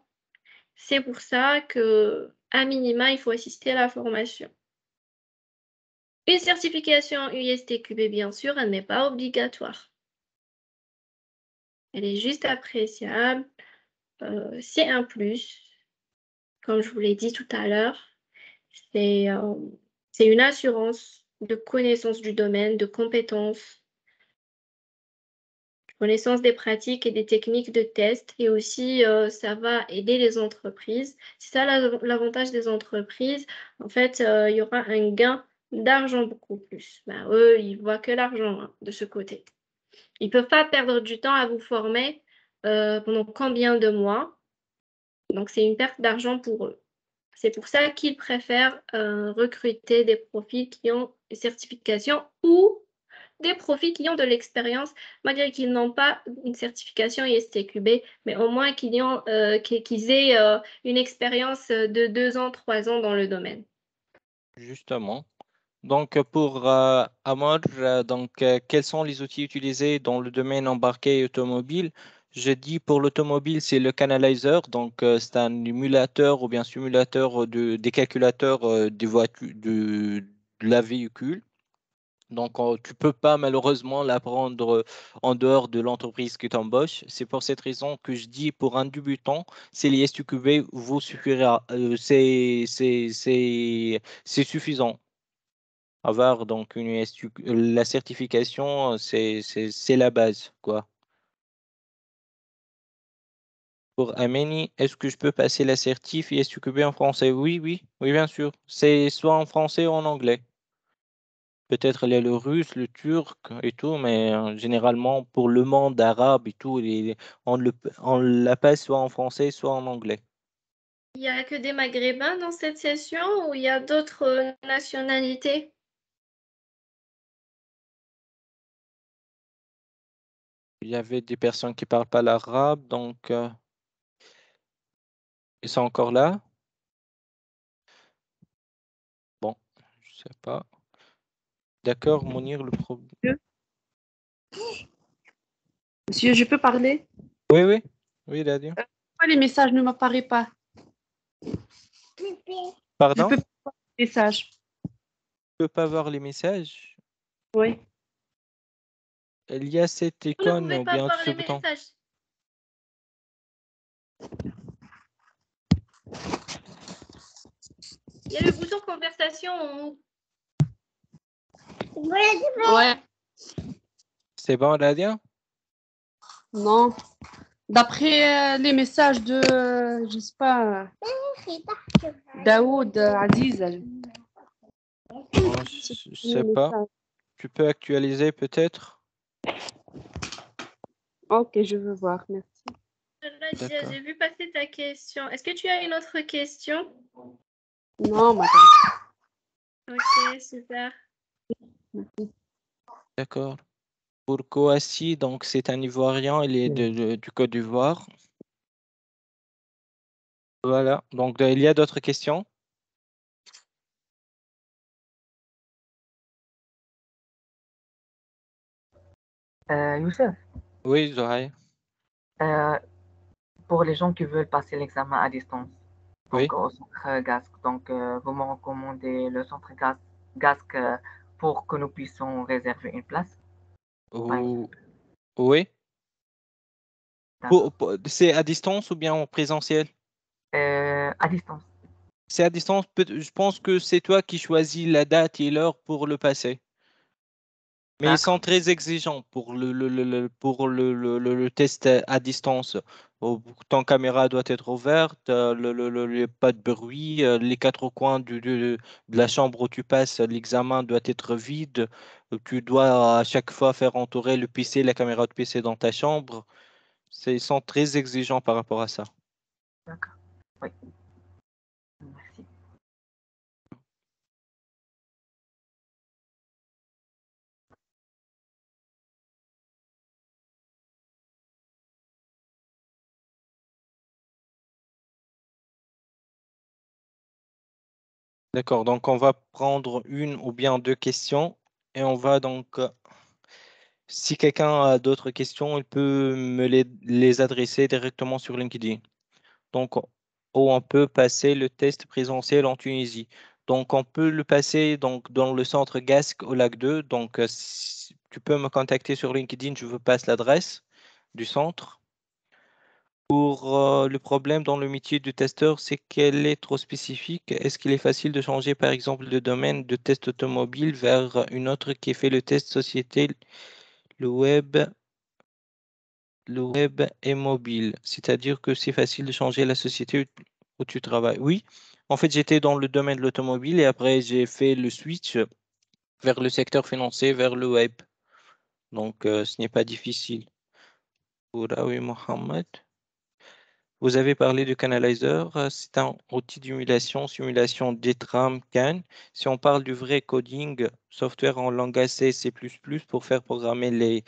C'est pour ça que, à minima, il faut assister à la formation. Une certification USTQB, bien sûr, elle n'est pas obligatoire. Elle est juste appréciable. C'est un plus. Comme je vous l'ai dit tout à l'heure, c'est une assurance de connaissance du domaine, de compétences, de connaissance des pratiques et des techniques de test. Et aussi, ça va aider les entreprises. C'est ça l'avantage des entreprises. En fait, il y aura un gain d'argent beaucoup plus. Ben, eux, ils voient que l'argent de ce côté. Ils ne peuvent pas perdre du temps à vous former pendant combien de mois. Donc, c'est une perte d'argent pour eux. C'est pour ça qu'ils préfèrent recruter des profils qui ont une certification ou des profils qui ont de l'expérience, malgré qu'ils n'ont pas une certification ISTQB, mais au moins qu'ils aient une expérience de 2 ans, 3 ans dans le domaine. Justement. Donc pour Amor, quels sont les outils utilisés dans le domaine embarqué et automobile? Je dis pour l'automobile, c'est le canalizer, donc c'est un émulateur ou bien simulateur des calculateurs des voitures de la véhicule. Donc, tu peux pas malheureusement l'apprendre en dehors de l'entreprise qui t'embauche. C'est pour cette raison que je dis pour un débutant, c'est l'ISTQB vous suffira. C'est suffisant. Avoir donc une ISTQ, la certification, c'est la base, quoi. Pour Ameni, est-ce que je peux passer la certif ISTQB en français? Oui, oui, oui, bien sûr. C'est soit en français ou en anglais. Peut-être il y a le russe, le turc et tout, mais généralement pour le monde arabe et tout, on la passe soit en français, soit en anglais. Il n'y a que des Maghrébins dans cette session ou il y a d'autres nationalités? Il y avait des personnes qui ne parlent pas l'arabe, donc ils sont encore là? Bon, je sais pas. D'accord, Mounir, le problème. Monsieur, je peux parler? Oui, oui, oui, Dadia. Pourquoi les messages ne m'apparaissent pas? Pardon? Je peux pas voir les messages. Tu peux pas voir les messages? Oui. Il y a cette Vous ne icône pouvez ou pas bien voir ce les bouton. messages. Il y a le bouton conversation en haut. Ouais. C'est bon, Dadia? Non. D'après les messages de, je sais pas, Daoud, Aziz. Je sais pas. Tu peux actualiser peut-être? Ok, je veux voir, merci. Radia, D'accord. j'ai vu passer ta question. Est-ce que tu as une autre question? Non, madame. Ok, super. D'accord. Pour Kouassi, donc c'est un Ivoirien, il est du Côte d'Ivoire. Voilà. Donc il y a d'autres questions? Youssef, Oui, Zohaï. pour les gens qui veulent passer l'examen à distance, Oui. donc au centre GASC, donc vous me recommandez le centre GASC pour que nous puissions réserver une place? Oui. C'est à distance ou bien en présentiel? À distance. C'est à distance. Je pense que c'est toi qui choisis la date et l'heure pour le passer. Mais ils sont très exigeants pour le test à distance. Ton caméra doit être ouverte, pas de bruit, les quatre coins de la chambre où tu passes, l'examen doit être vide. Tu dois à chaque fois faire entourer le PC, la caméra de PC dans ta chambre. Ils sont très exigeants par rapport à ça. D'accord. Oui. Merci. D'accord, donc on va prendre une ou bien deux questions et on va donc, si quelqu'un a d'autres questions, il peut me les adresser directement sur LinkedIn. Donc, où on peut passer le test présentiel en Tunisie. Donc, on peut le passer donc, dans le centre GASC au lac 2. Donc, si tu peux me contacter sur LinkedIn, je vous passe l'adresse du centre. Pour le problème dans le métier du testeur, c'est qu'elle est trop spécifique. Est-ce qu'il est facile de changer, par exemple, de domaine de test automobile vers une autre qui fait le test société, le web est mobile? C'est-à-dire que c'est facile de changer la société où tu travailles. Oui, en fait, j'étais dans le domaine de l'automobile et après, j'ai fait le switch vers le secteur financier, vers le web. Donc, ce n'est pas difficile. Oui, Mohamed. Vous avez parlé de Canalizer, c'est un outil simulation DTRAM CAN. Si on parle du vrai coding, software en langage C, C++ pour faire programmer les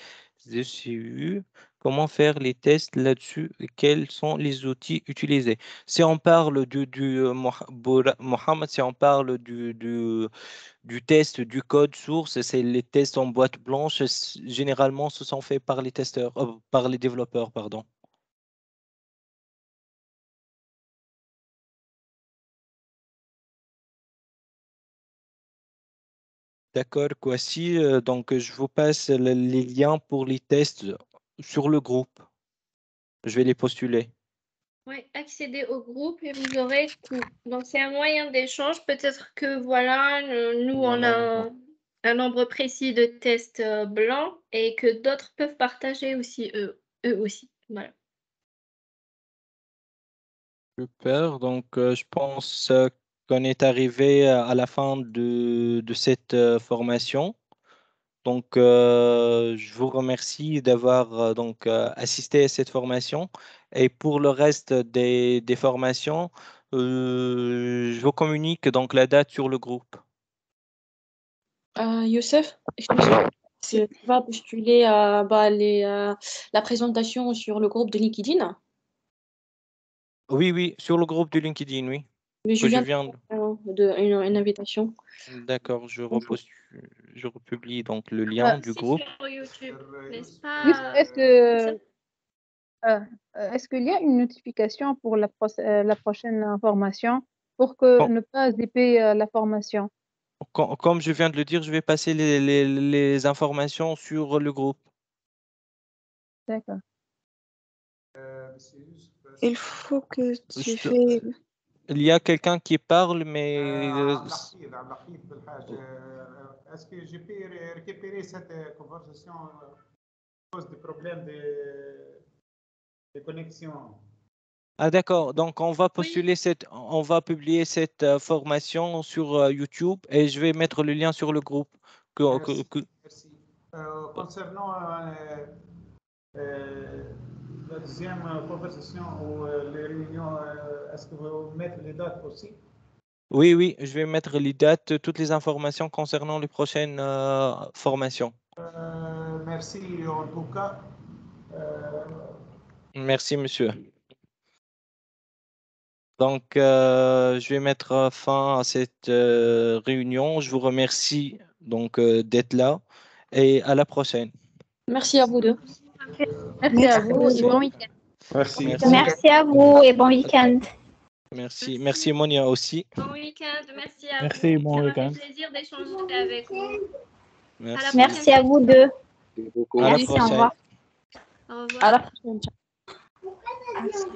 ECU, comment faire les tests là-dessus et quels sont les outils utilisés? Si on parle Mohamed, si on parle du test du code source, c'est les tests en boîte blanche, généralement ce sont faits par les testeurs, par les développeurs, pardon. D'accord, Kwasi. Donc, je vous passe les liens pour les tests sur le groupe. Je vais les postuler. Oui, accéder au groupe et vous aurez tout. Donc, c'est un moyen d'échange. Peut-être que, voilà, nous, on a un nombre précis de tests blancs et que d'autres peuvent partager aussi, eux aussi. Voilà. Super. Donc, je pense qu'on est arrivé à la fin de cette formation. Donc, je vous remercie d'avoir donc assisté à cette formation. Et pour le reste des formations, je vous communique donc la date sur le groupe. Youssef, tu vas postuler la présentation sur le groupe de LinkedIn. Oui, sur le groupe de LinkedIn, oui. Mais Que je viens une invitation. D'accord, je republie donc le lien du groupe. Sur YouTube, n'est-ce Juste, pas? est-ce qu'il y a une notification pour la prochaine formation pour que ne pas zipper la formation? Comme je viens de le dire, je vais passer les informations sur le groupe. D'accord. Il faut que tu fais... Il y a quelqu'un qui parle, mais... Est-ce que je peux récupérer cette conversation à cause du problème de connexion? Ah d'accord, donc on va publier cette formation sur YouTube et je vais mettre le lien sur le groupe. Merci. Concernant la deuxième conversation ou les réunions, est-ce que vous mettez les dates aussi? Oui, oui, je vais mettre les dates, toutes les informations concernant les prochaines formations. Merci en tout cas. Merci, monsieur. Donc, je vais mettre fin à cette réunion. Je vous remercie donc d'être là et à la prochaine. Merci à vous deux. Merci à vous et bon week-end. Merci. Merci à vous et bon week-end. Merci. Merci Monia aussi. Bon week-end, merci à Merci, vous. bon Ça m'a week-end. fait plaisir d'échanger avec vous. Merci. Merci à vous deux. À la Merci, au prochaine. revoir. Au revoir. À la prochaine. Merci.